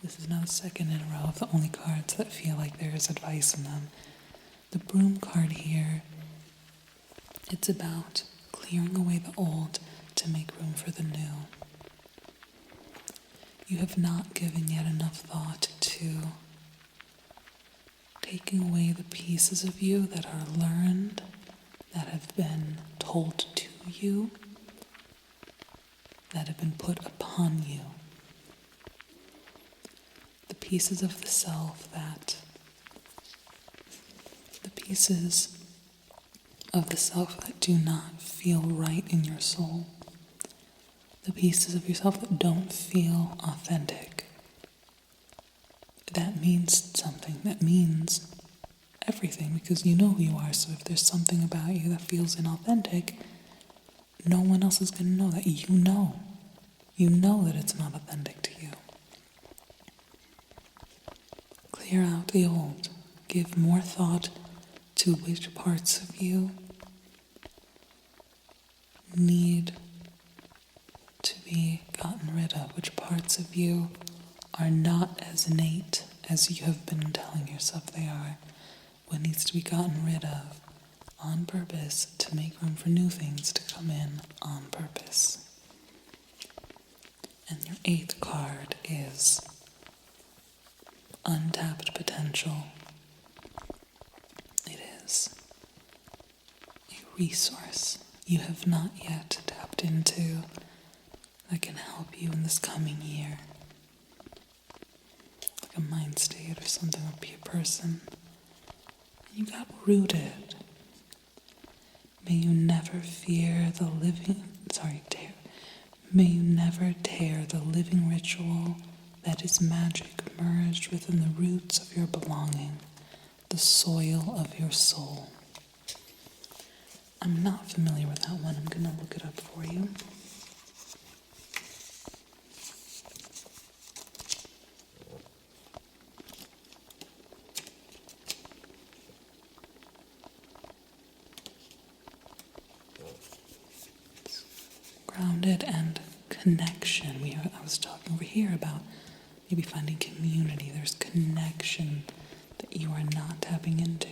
This is now the second in a row of the only cards that feel like there is advice in them. The Broom card here, it's about clearing away the old to make room for the new. You have not given yet enough thought to taking away the pieces of you that are learned, that have been told to you, that have been put upon you. The pieces of the self that do not feel right in your soul. The pieces of yourself that don't feel authentic. That means something. That means everything, because you know who you are. So if there's something about you that feels inauthentic, no one else is going to know that. You know. You know that it's not authentic to you. Clear out the old. Give more thought to which parts of you need to be gotten rid of, which parts of you are not as innate as you have been telling yourself they are, what needs to be gotten rid of on purpose to make room for new things to come in on purpose. And your 8th card is Untapped Potential. It is a resource you have not yet tapped into that can help you in this coming year. Like a mind state or something, or be a person. You got rooted. May you never fear the living, may you never tear the living ritual that is magic merged within the roots of your belonging, the soil of your soul. I'm not familiar with that one. I'm going to look it up for you. Grounded and connection. I was talking over here about maybe finding community. There's connection that you are not tapping into.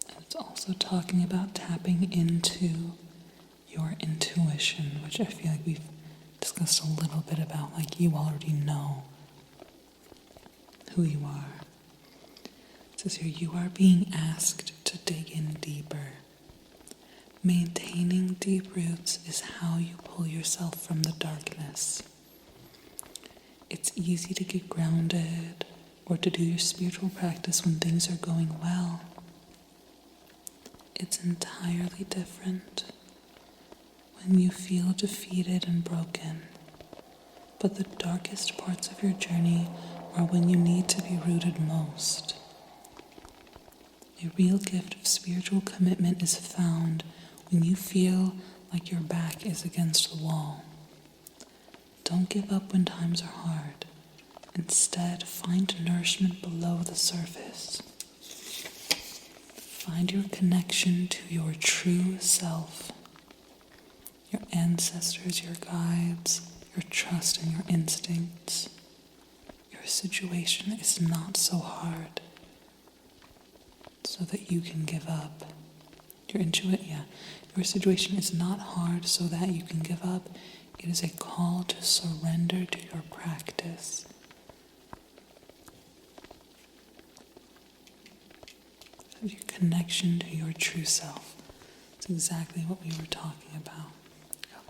And it's also talking about tapping into your intuition, which I feel like we've discussed a little bit about, like you already know who you are. It says here, you are being asked to dig in deeper. Maintaining deep roots is how you pull yourself from the darkness. It's easy to get grounded or to do your spiritual practice when things are going well. It's entirely different when you feel defeated and broken. But the darkest parts of your journey are when you need to be rooted most. A real gift of spiritual commitment is found when you feel like your back is against the wall. Don't give up when times are hard. Instead, find nourishment below the surface. Find your connection to your true self, your ancestors, your guides, your trust and your instincts. Your situation is not so hard so that you can give up. Your situation is not hard so that you can give up. It is a call to surrender to your practice. Have your connection to your true self. It's exactly what we were talking about.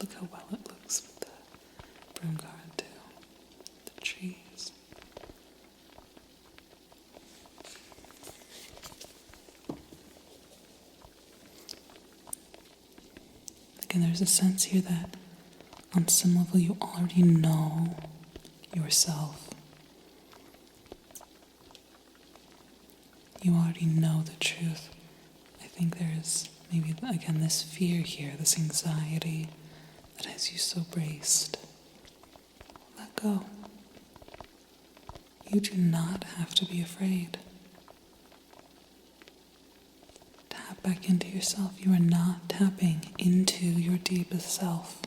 Look how well it looks with the broom card too. The trees. Again, there's a sense here that on some level you already know yourself. You already know the truth. I think there's maybe, again, this fear here, this anxiety that has you so braced. Let go. You do not have to be afraid. Tap back into yourself. You are not tapping into your deepest self.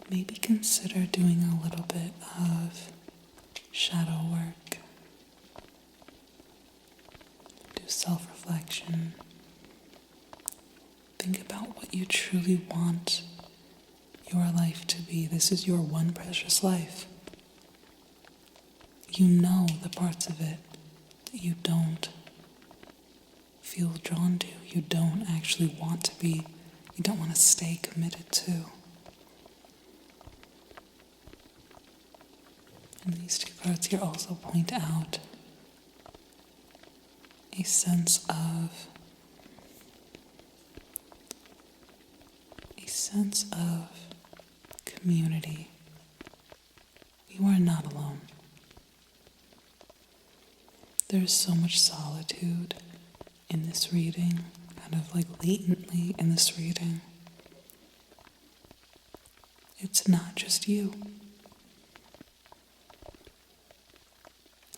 Maybe consider doing a little bit of shadow work. Do self-reflection. Think about what you truly want your life to be. This is your one precious life. You know the parts of it that you don't feel drawn to, you don't actually want to be, you don't want to stay committed to. And these two cards here also point out a sense of community. You are not alone. There's so much solitude in this reading, kind of like latently in this reading. It's not just you.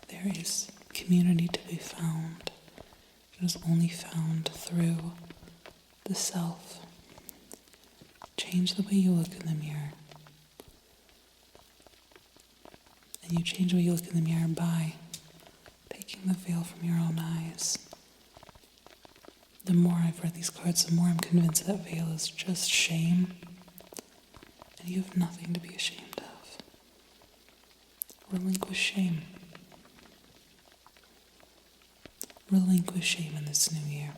There is community to be found. It is only found through the self. Change the way you look in the mirror. And you change the way you look in the mirror by taking the veil from your own eyes. The more I've read these cards, the more I'm convinced that veil is just shame. And you have nothing to be ashamed of. Relinquish shame. Relinquish shame in this new year.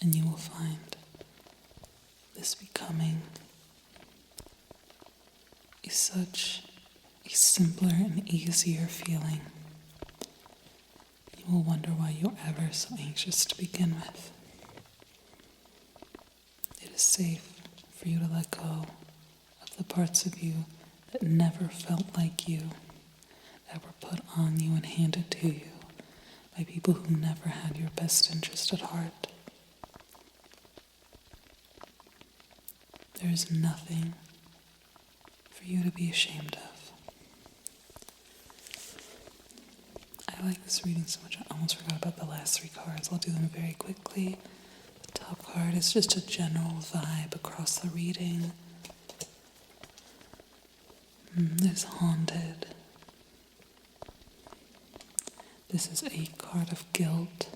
And you will find this becoming a such a simpler and easier feeling. You will wonder why you're ever so anxious to begin with. It is safe for you to let go of the parts of you that never felt like you, that were put on you and handed to you by people who never had your best interest at heart. There is nothing for you to be ashamed of. I like this reading so much, I almost forgot about the last 3 cards. I'll do them very quickly. The top card is just a general vibe across the reading. There's haunted. This is a card of guilt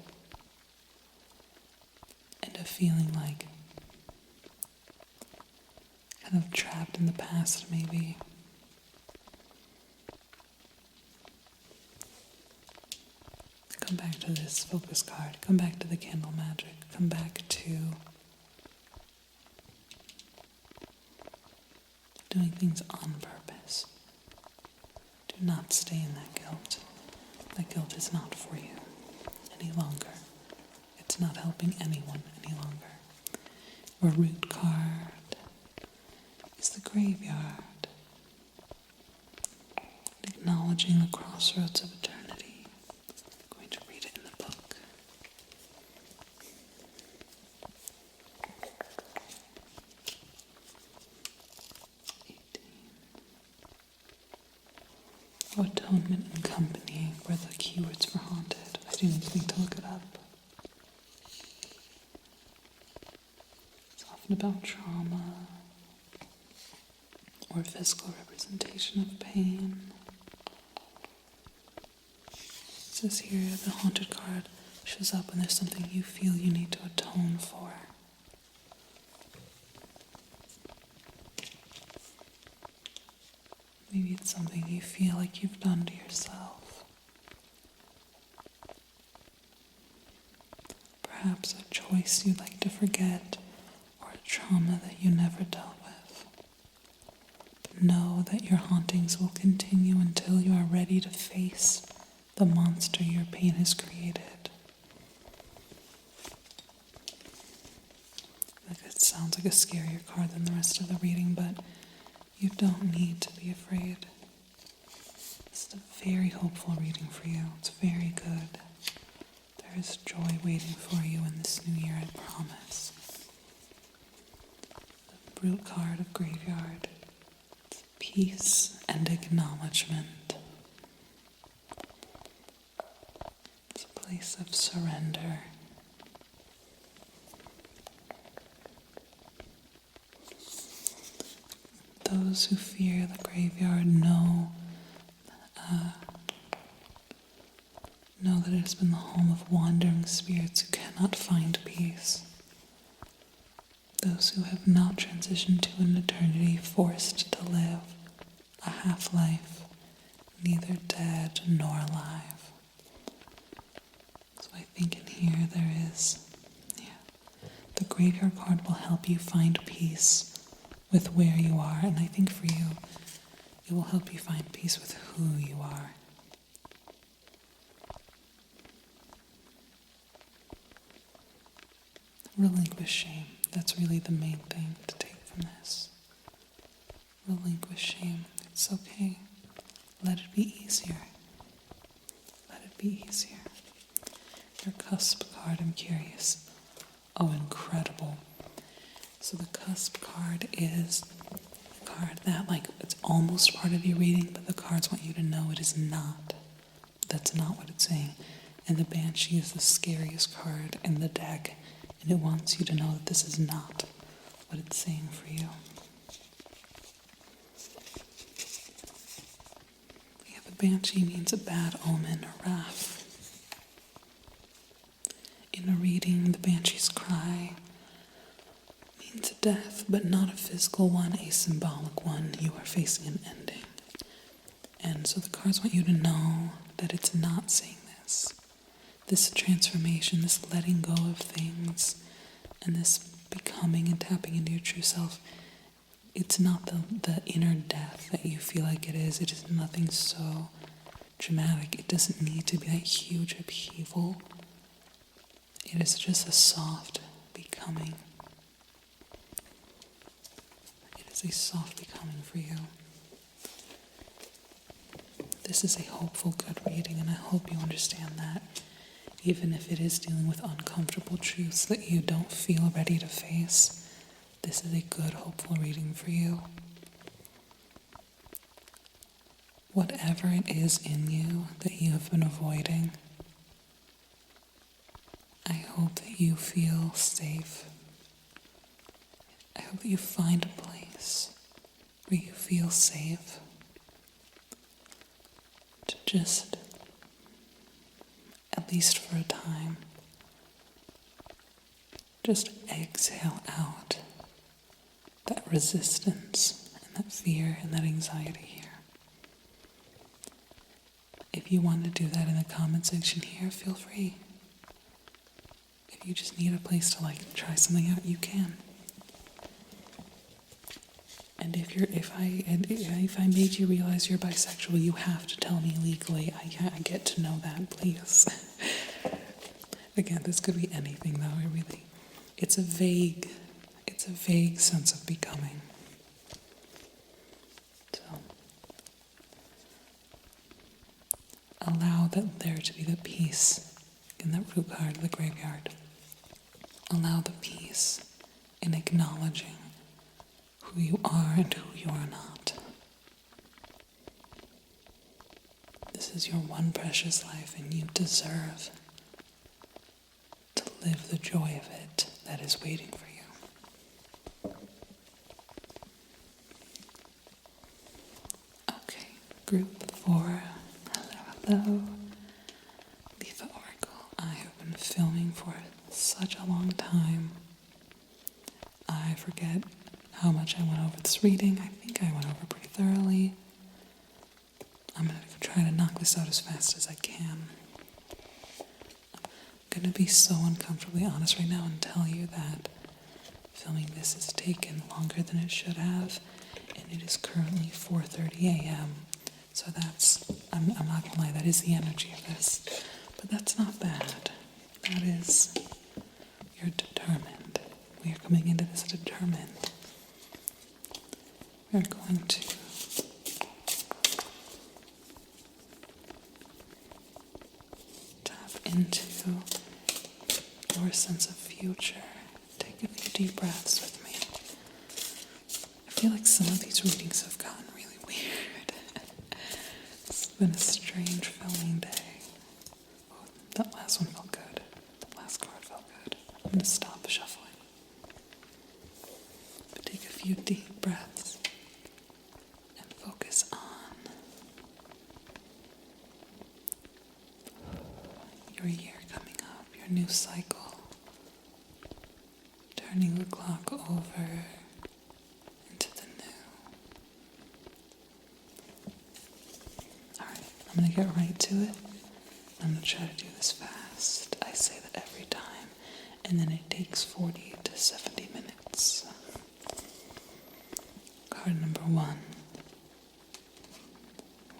and a feeling like kind of trapped in the past, maybe. Come back to this focus card. Come back to the candle magic. Come back to doing things on purpose. Do not stay in that guilt. That guilt is not for you any longer. It's not helping anyone any longer. Your root card is the graveyard. Acknowledging the crossroads of eternity. I'm going to read it in the book. Atonement and company were the keywords for haunted. I didn't even think to look it up. It's often about trauma or physical representation of pain. It says here the haunted card shows up when there's something you feel you need to atone for. Maybe it's something you feel like you've done to yourself. Perhaps a choice you'd like to forget, or a trauma that you never dealt with. But know that your hauntings will continue until you are ready to face the monster your pain has created. It sounds like a scarier card than the rest of the reading, but you don't need to be afraid. It's a very hopeful reading for you. It's very good. There is joy waiting for you in this new year, I promise. The root card of graveyard. It's peace and acknowledgement. It's a place of surrender. Those who fear the graveyard know that it has been the home of wandering spirits who cannot find peace. Those who have not transitioned to an eternity forced to live a half-life, neither dead nor alive. So I think in here there is, the graveyard card will help you find peace with where you are, and I think for you, it will help you find peace with who you are. Relinquish shame. That's really the main thing to take from this. Relinquish shame. It's okay. Let it be easier. Let it be easier. Your cusp card, I'm curious. Oh, incredible. So the cusp card is the card that, it's almost part of your reading, but the cards want you to know it is not. That's not what it's saying. And the Banshee is the scariest card in the deck, and it wants you to know that this is not what it's saying for you. The Banshee means a bad omen or wrath. In a reading, the Banshee's cry means a death, but not a physical one, a symbolic one. You are facing an ending. And so the cards want you to know that it's not saying this. This transformation, this letting go of things, and this becoming and tapping into your true self, it's not the inner death that you feel like it is. It is nothing so dramatic. It doesn't need to be that huge upheaval. It is just a soft becoming. It is a soft becoming for you. This is a hopeful, good reading, and I hope you understand that. Even if it is dealing with uncomfortable truths that you don't feel ready to face, this is a good, hopeful reading for you. Whatever it is in you that you have been avoiding, I hope that you feel safe. I hope that you find a place where you feel safe to just, at least for a time, just exhale out that resistance and that fear and that anxiety here. If you want to do that in the comment section here, feel free. If you just need a place to try something out, you can. And if I made you realize you're bisexual, you have to tell me legally. I get to know that, please. Again, this could be anything though. It's a vague sense of becoming. So allow there to be the peace in that root card of the graveyard. Allow the peace in acknowledging who you are and who you are not. This is your one precious life, and you deserve to live the joy of it that is waiting for you. Okay, group 4. Hello. Litha Oracle. I have been filming for such a long time. I forget how much I went over this reading. I think I went over pretty thoroughly. I'm going to try to knock this out as fast as I can. I'm going to be so uncomfortably honest right now and tell you that filming this has taken longer than it should have, and it is currently 4:30 a.m. So I'm not going to lie, that is the energy of this. But that's not bad. That is, you're determined. We are coming into this determined. We're going to tap into your sense of future. Take a few deep breaths with me. I feel like some of these readings have gotten really weird. It's been a strange filming day. Oh, that last one felt good. That last card felt good. I'm going to stop shuffling. But take a few deep breaths. Focus on your year coming up, your new cycle, turning the clock over into the new. Alright, I'm going to get right to it. I'm going to try to do this fast. I say that every time, and then it takes 40 to 70 minutes. Card number 1.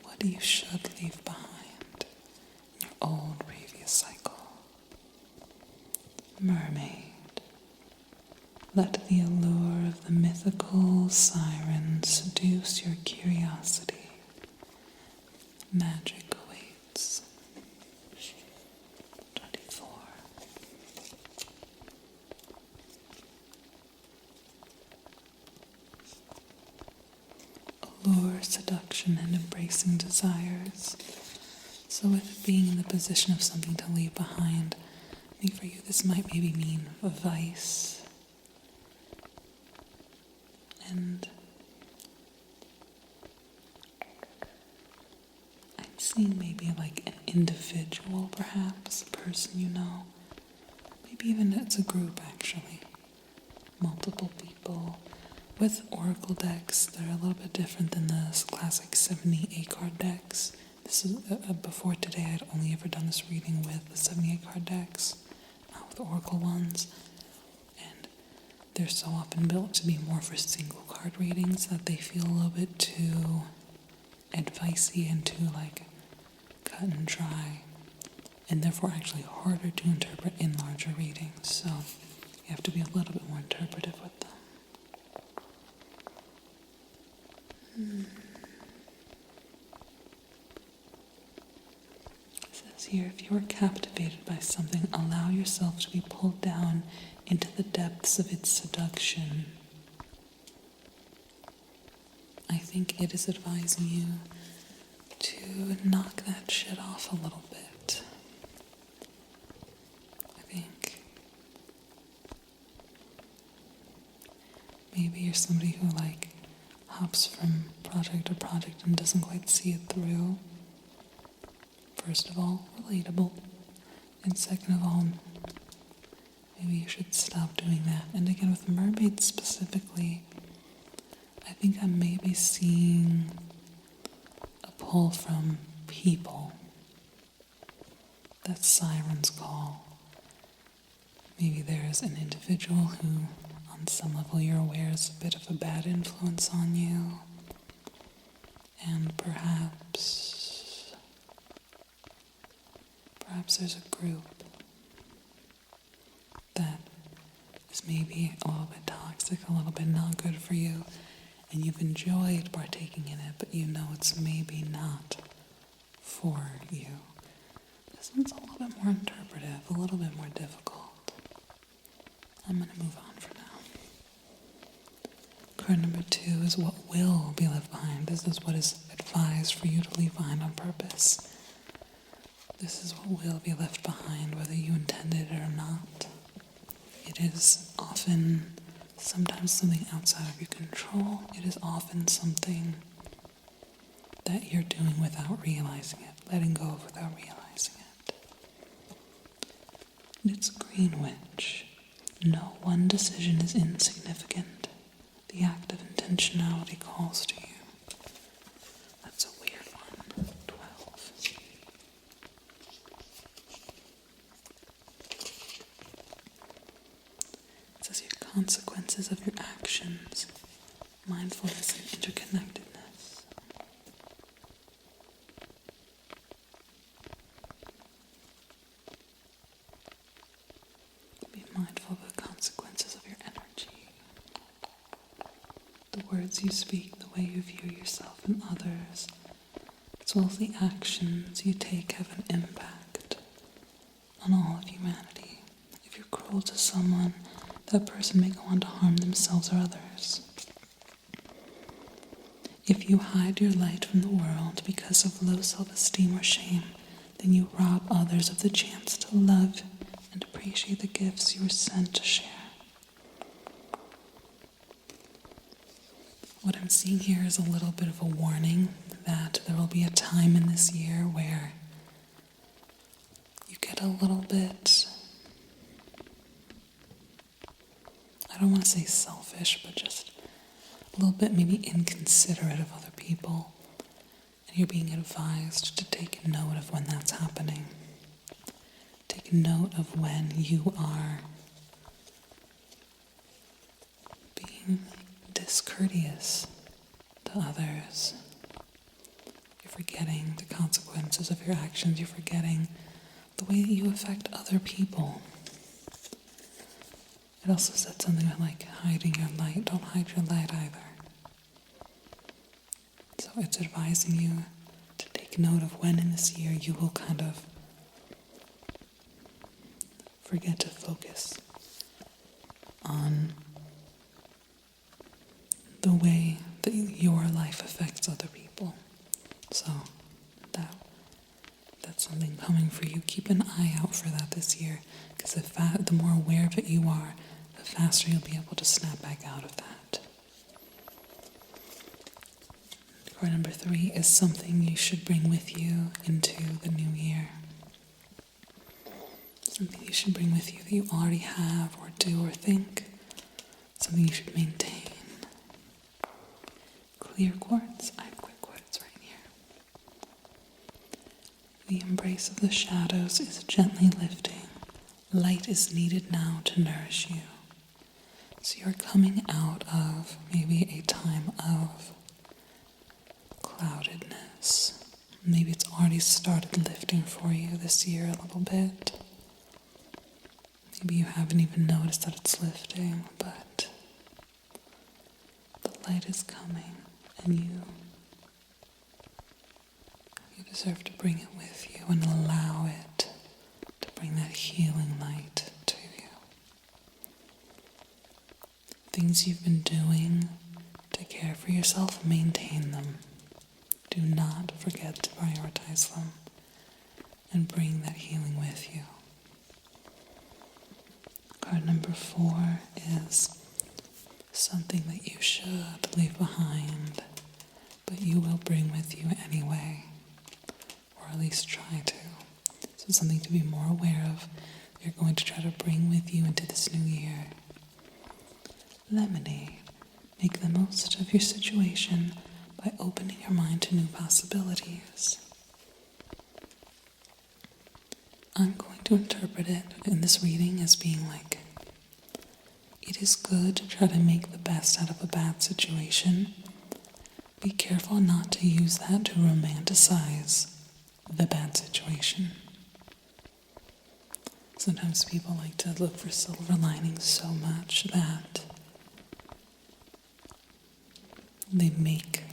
What you should leave behind in your old previous cycle. Mermaid. Let the allure of the mythical siren seduce your curiosity. Magic awaits. 24. Allure, seduction, and embracing desires. So with being in the position of something to leave behind, I think for you this might maybe mean a vice. And I'm seeing maybe like an individual, perhaps, a person you know. Maybe even it's a group, actually. Multiple people. With oracle decks, they're a little bit different than the classic 78 card decks. This is before today, I'd only ever done this reading with the 78 card decks, not with oracle ones. And they're so often built to be more for single card readings that they feel a little bit too advicey and too cut and dry, and therefore actually harder to interpret in larger readings. So you have to be a little bit more interpretive with them. It says here, if you are captivated by something, allow yourself to be pulled down into the depths of its seduction. I think it is advising you to knock that shit off a little bit. I think maybe you're somebody who hops from project to project and doesn't quite see it through. First of all, relatable. And second of all, maybe you should stop doing that. And again, with mermaids specifically, I think I'm maybe seeing a pull from people. That siren's call. Maybe there's an individual who, on some level, you're aware is a bit of a bad influence on you. And perhaps there's a group that is maybe a little bit toxic, a little bit not good for you, and you've enjoyed partaking in it, but you know it's maybe not for you. This one's a little bit more interpretive, a little bit more difficult. I'm going to move on for now. Card number 2 is what will be left behind. This is what is advised for you to leave behind on purpose. This is what will be left behind, whether you intended it or not. It is often sometimes something outside of your control. It is often something that you're doing without realizing it, letting go of without realizing it. And it's Greenwich. No one decision is insignificant. The act of intentionality calls to you. That's a weird one. 12. It says here, consequences of your actions, mindfulness and interconnectedness. Be mindful of the consequences of your energy. The words you speak, the way you view yourself and others, as well as the actions you take have an impact on all of humanity. If you're cruel to someone, that person may go on to harm themselves or others. If you hide your light from the world because of low self-esteem or shame, then you rob others of the chance to love and appreciate the gifts you were sent to share. What I'm seeing here is a little bit of a warning that there will be a time in this year where you get a little bit, I don't want to say selfish, but just a little bit maybe inconsiderate of other people. And you're being advised to take note of when that's happening. Take note of when you are being discourteous to others. You're forgetting the consequences of your actions. You're forgetting the way that you affect other people. It also said something about hiding your light. Don't hide your light either. So it's advising you to take note of when in this year you will kind of forget to focus on the way that your life affects other people. So that's something coming for you. Keep an eye out for that this year, because the more aware of it you are, the faster you'll be able to snap back out of that. Card number 3 is something you should bring with you into the new year. Something you should bring with you that you already have or do or think. Something you should maintain. Clear quartz. I have clear quartz right here. The embrace of the shadows is gently lifting. Light is needed now to nourish you. So you're coming out of maybe a time of cloudedness. Maybe it's already started lifting for you this year a little bit. Maybe you haven't even noticed that it's lifting, but the light is coming, and you deserve to bring it with you and allow it to bring that healing light to you. Things you've been doing to care for yourself, maintain them. Do not forget to prioritize them and bring that healing with you. Card number 4 is something that you should leave behind, but you will bring with you anyway, or at least try to. So something to be more aware of, you're going to try to bring with you into this new year. Lemonade. Make the most of your situation by opening your mind to new possibilities. I'm going to interpret it in this reading as being like, it is good to try to make the best out of a bad situation. Be careful not to use that to romanticize the bad situation. Sometimes people like to look for silver linings so much that they make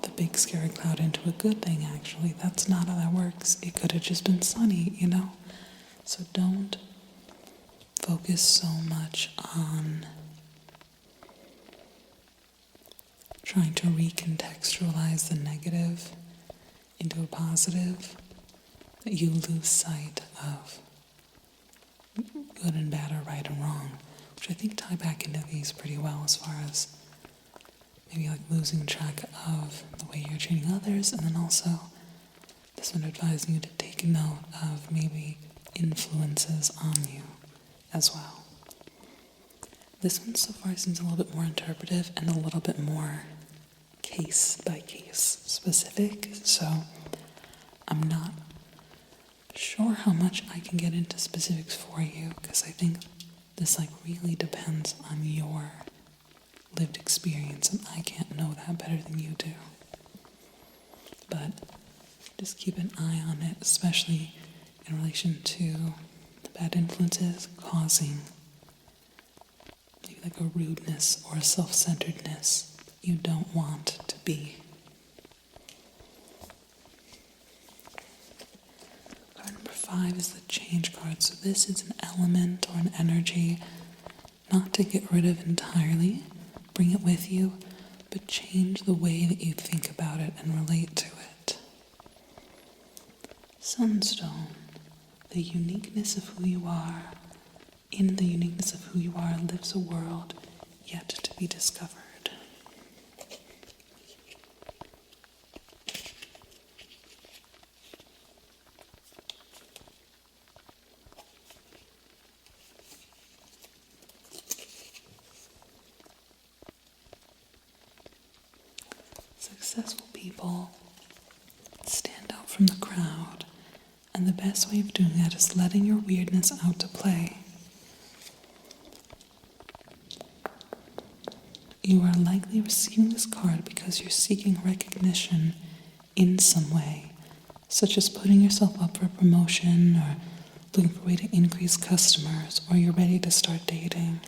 the big scary cloud into a good thing, actually. That's not how that works. It could have just been sunny, you know? So don't focus so much on trying to recontextualize the negative into a positive that you lose sight of good and bad or right and wrong, which I think tie back into these pretty well as far as maybe like losing track of the way you're treating others, and then also this one advising you to take note of maybe influences on you as well. This one so far seems a little bit more interpretive and a little bit more case by case specific, so I'm not sure how much I can get into specifics for you, because I think this like really depends on your lived experience, and I can't know that better than you do. But just keep an eye on it, especially in relation to the bad influences causing maybe like a rudeness or a self-centeredness you don't want to be. Card number 5 is the change card. So this is an element or an energy not to get rid of entirely. Bring it with you, but change the way that you think about it and relate to it. Sunstone, the uniqueness of who you are. In the uniqueness of who you are lives a world yet to be discovered. Successful people stand out from the crowd, and the best way of doing that is letting your weirdness out to play. You are likely receiving this card because you're seeking recognition in some way, such as putting yourself up for a promotion or looking for a way to increase customers, or you're ready to start dating.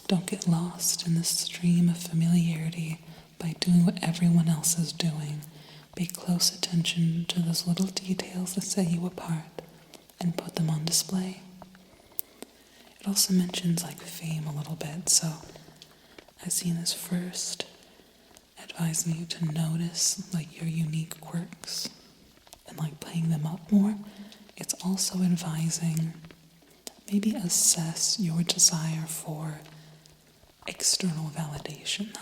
Don't get lost in the stream of familiarity by doing what everyone else is doing. Pay close attention to those little details that set you apart and put them on display. It also mentions like fame a little bit, so I've seen this first advising you to notice like your unique quirks and like playing them up more. It's also advising maybe assess your desire for external validation though,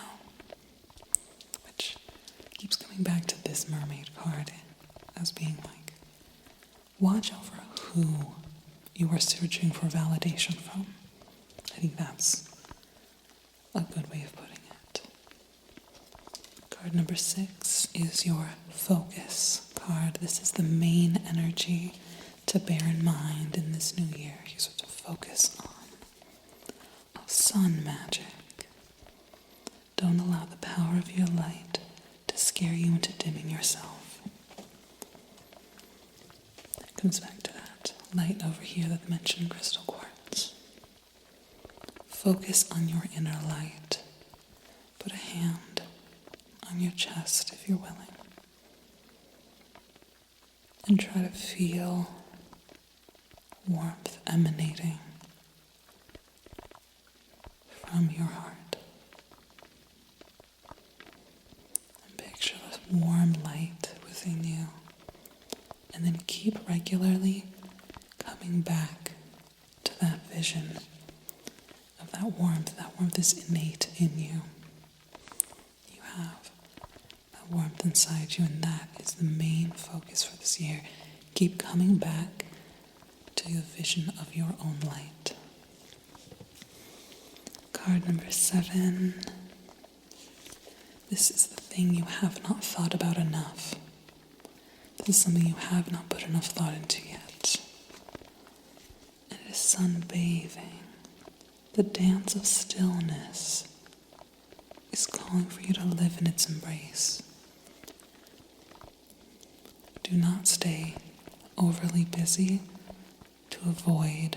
which keeps coming back to this mermaid card as being like, watch over who you are searching for validation from. I think that's a good way of putting it. Card number 6 is your focus card. This is the main energy to bear in mind in this new year. Here's what to focus on. sun magic. Don't allow the power of your light to scare you into dimming yourself. It comes back to that light over here that mentioned crystal quartz. Focus on your inner light. Put a hand on your chest if you're willing. And try to feel warmth emanating from your heart. And picture this warm light within you. And then keep regularly coming back to that vision of that warmth. That warmth is innate in you. You have that warmth inside you, and that is the main focus for this year. Keep coming back to the vision of your own light. Card number 7. This is the thing you have not thought about enough. This is something you have not put enough thought into yet. And it is sunbathing. The dance of stillness is calling for you to live in its embrace. Do not stay overly busy to avoid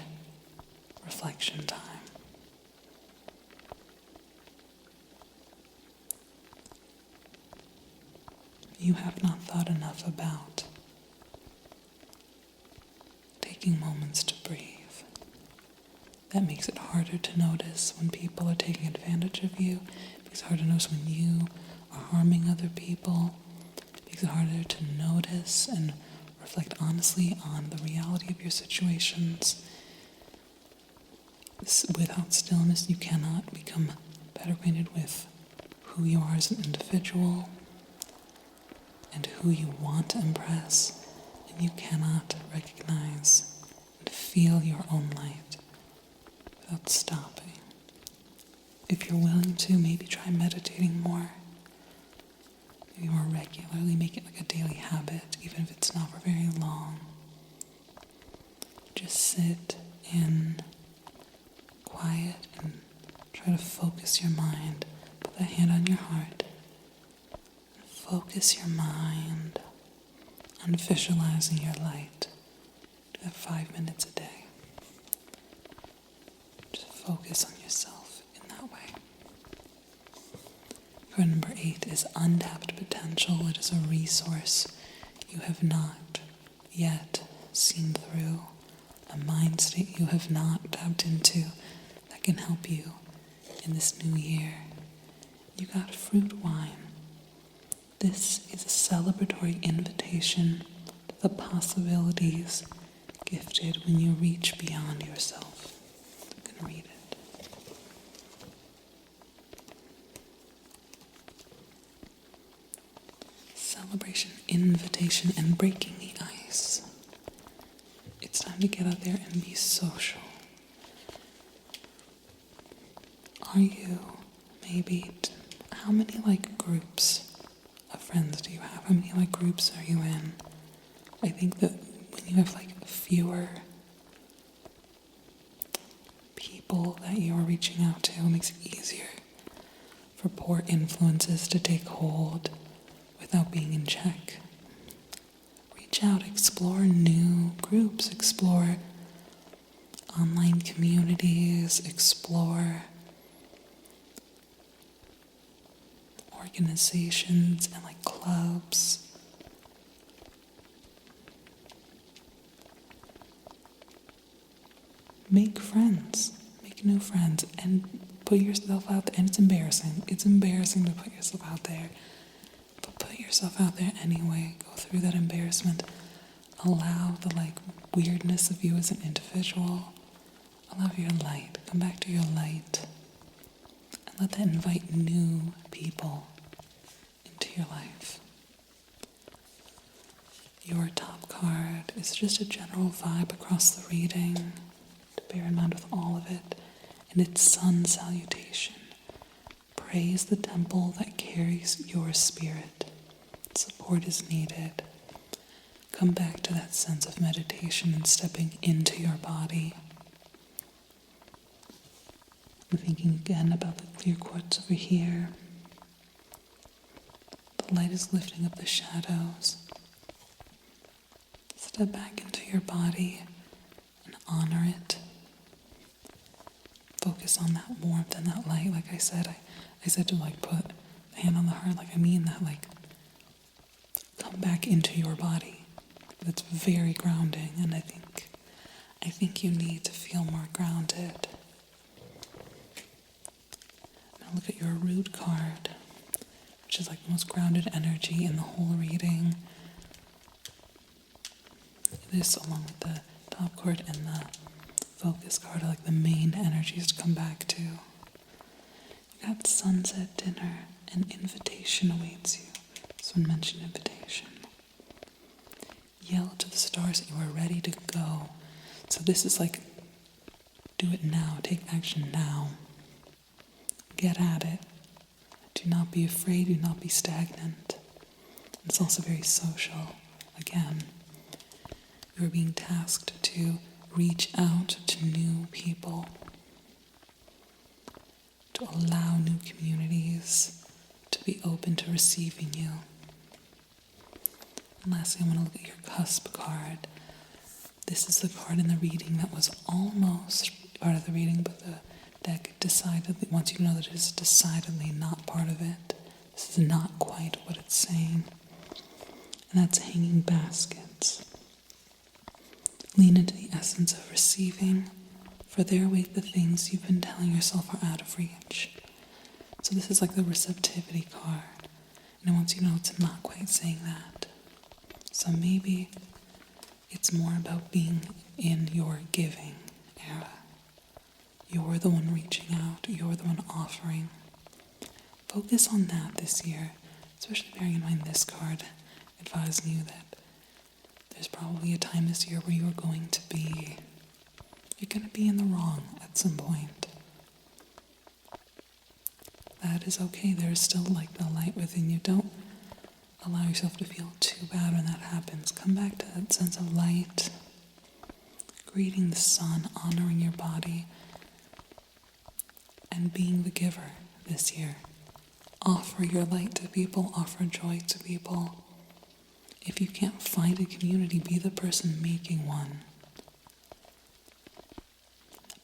reflection time. You have not thought enough about taking moments to breathe. That makes it harder to notice when people are taking advantage of you. It makes it harder to notice when you are harming other people. It makes it harder to notice and reflect honestly on the reality of your situations. Without stillness, you cannot become better acquainted with who you are as an individual and who you want to impress, and you cannot recognize and feel your own light without stopping. If you're willing to, maybe try meditating more. Maybe more regularly, make it like a daily habit, even if it's not for very long. Just sit in quiet and try to focus your mind. Put that hand on your heart. Focus your mind on visualizing your light. Do that 5 minutes a day. Just focus on yourself in that way. Card number 8 is untapped potential. It is a resource you have not yet seen through, a mind state you have not tapped into that can help you in this new year. You got fruit wine. This is a celebratory invitation to the possibilities gifted when you reach beyond yourself. You can read it. Celebration, invitation, and breaking the ice. It's time to get out there and be social. Are you how many groups of friends do you have? How many groups are you in? I think that when you have fewer people that you are reaching out to, it makes it easier for poor influences to take hold without being in check. Reach out, explore new groups, explore online communities, explore organizations and clubs. Make friends, make new friends, and put yourself out there. And it's embarrassing. It's embarrassing to put yourself out there, but put yourself out there anyway. Go through that embarrassment. Allow the weirdness of you as an individual. Allow your light. Come back to your light, and let that invite new people into your life. Your top card is just a general vibe across the reading to bear in mind with all of it, and it's sun salutation. Praise the temple that carries your spirit. Support is needed. Come back to that sense of meditation and stepping into your body. I'm thinking again about the clear quartz over here. The light is lifting up the shadows. Step back into your body and honor it. Focus on that warmth and that light. Like I said to put a hand on the heart. I mean that, come back into your body. That's very grounding, and I think you need to feel more grounded. Now look at your root card, which is the most grounded energy in the whole reading. This, along with the top card and the focus card, are the main energies to come back to. You got sunset dinner, an invitation awaits you. This one mentioned invitation. Yell to the stars that you are ready to go. So this is do it now, take action now. Get at it. Do not be afraid, do not be stagnant. It's also very social. Again, you are being tasked to reach out to new people, to allow new communities to be open to receiving you. And lastly, I want to look at your cusp card. This is the card in the reading that was almost part of the reading, but the deck decidedly wants you to know that it is decidedly not part of it. This is not quite what it's saying. And that's hanging baskets. Lean into the essence of receiving, for there wait the things you've been telling yourself are out of reach. So this is the receptivity card, and it wants you to know it's not quite saying that. So maybe it's more about being in your giving era. You're the one reaching out, you're the one offering. Focus on that this year, especially bearing in mind this card advising you that there's probably a time this year where you're going to be in the wrong at some point. That is okay. There is still the light within you. Don't allow yourself to feel too bad when that happens. Come back to that sense of light, greeting the sun, honoring your body, and being the giver this year. Offer your light to people, offer joy to people. If you can't find a community, be the person making one.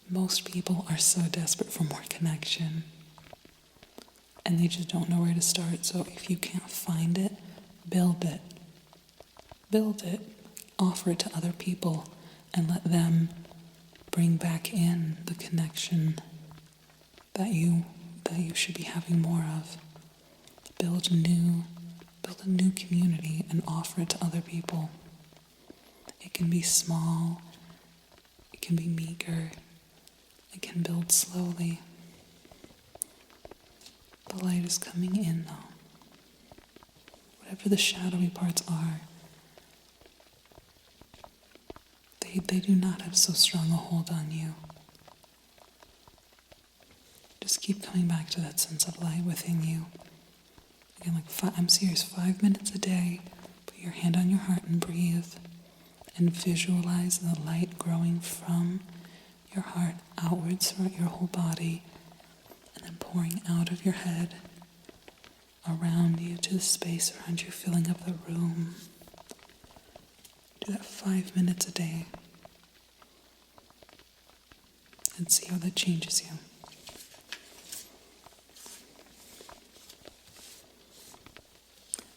Most people are so desperate for more connection, and they just don't know where to start. So if you can't find it, build it. Build it. Offer it to other people, and let them bring back in the connection that you should be having more of. Build a new community and offer it to other people. It can be small, it can be meager, it can build slowly. The light is coming in though. Whatever the shadowy parts are, they do not have so strong a hold on you. Just keep coming back to that sense of light within you. Again, I'm serious, 5 minutes a day, put your hand on your heart and breathe, and visualize the light growing from your heart outwards throughout your whole body, and then pouring out of your head, around you, to the space around you, filling up the room. Do that 5 minutes a day, and see how that changes you.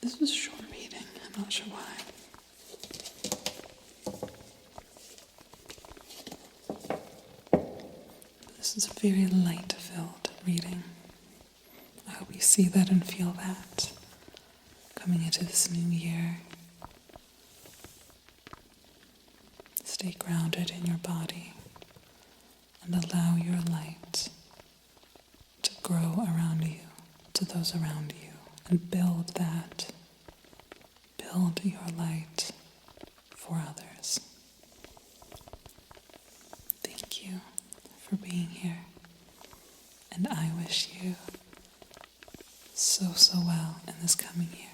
This was a short reading, I'm not sure why. This is a very light-filled reading. I hope you see that and feel that coming into this new year. Stay grounded in your body and allow your light to grow around you, to those around you, and build that. Build your light for others. Thank you for being here, and I wish you so well in this coming year.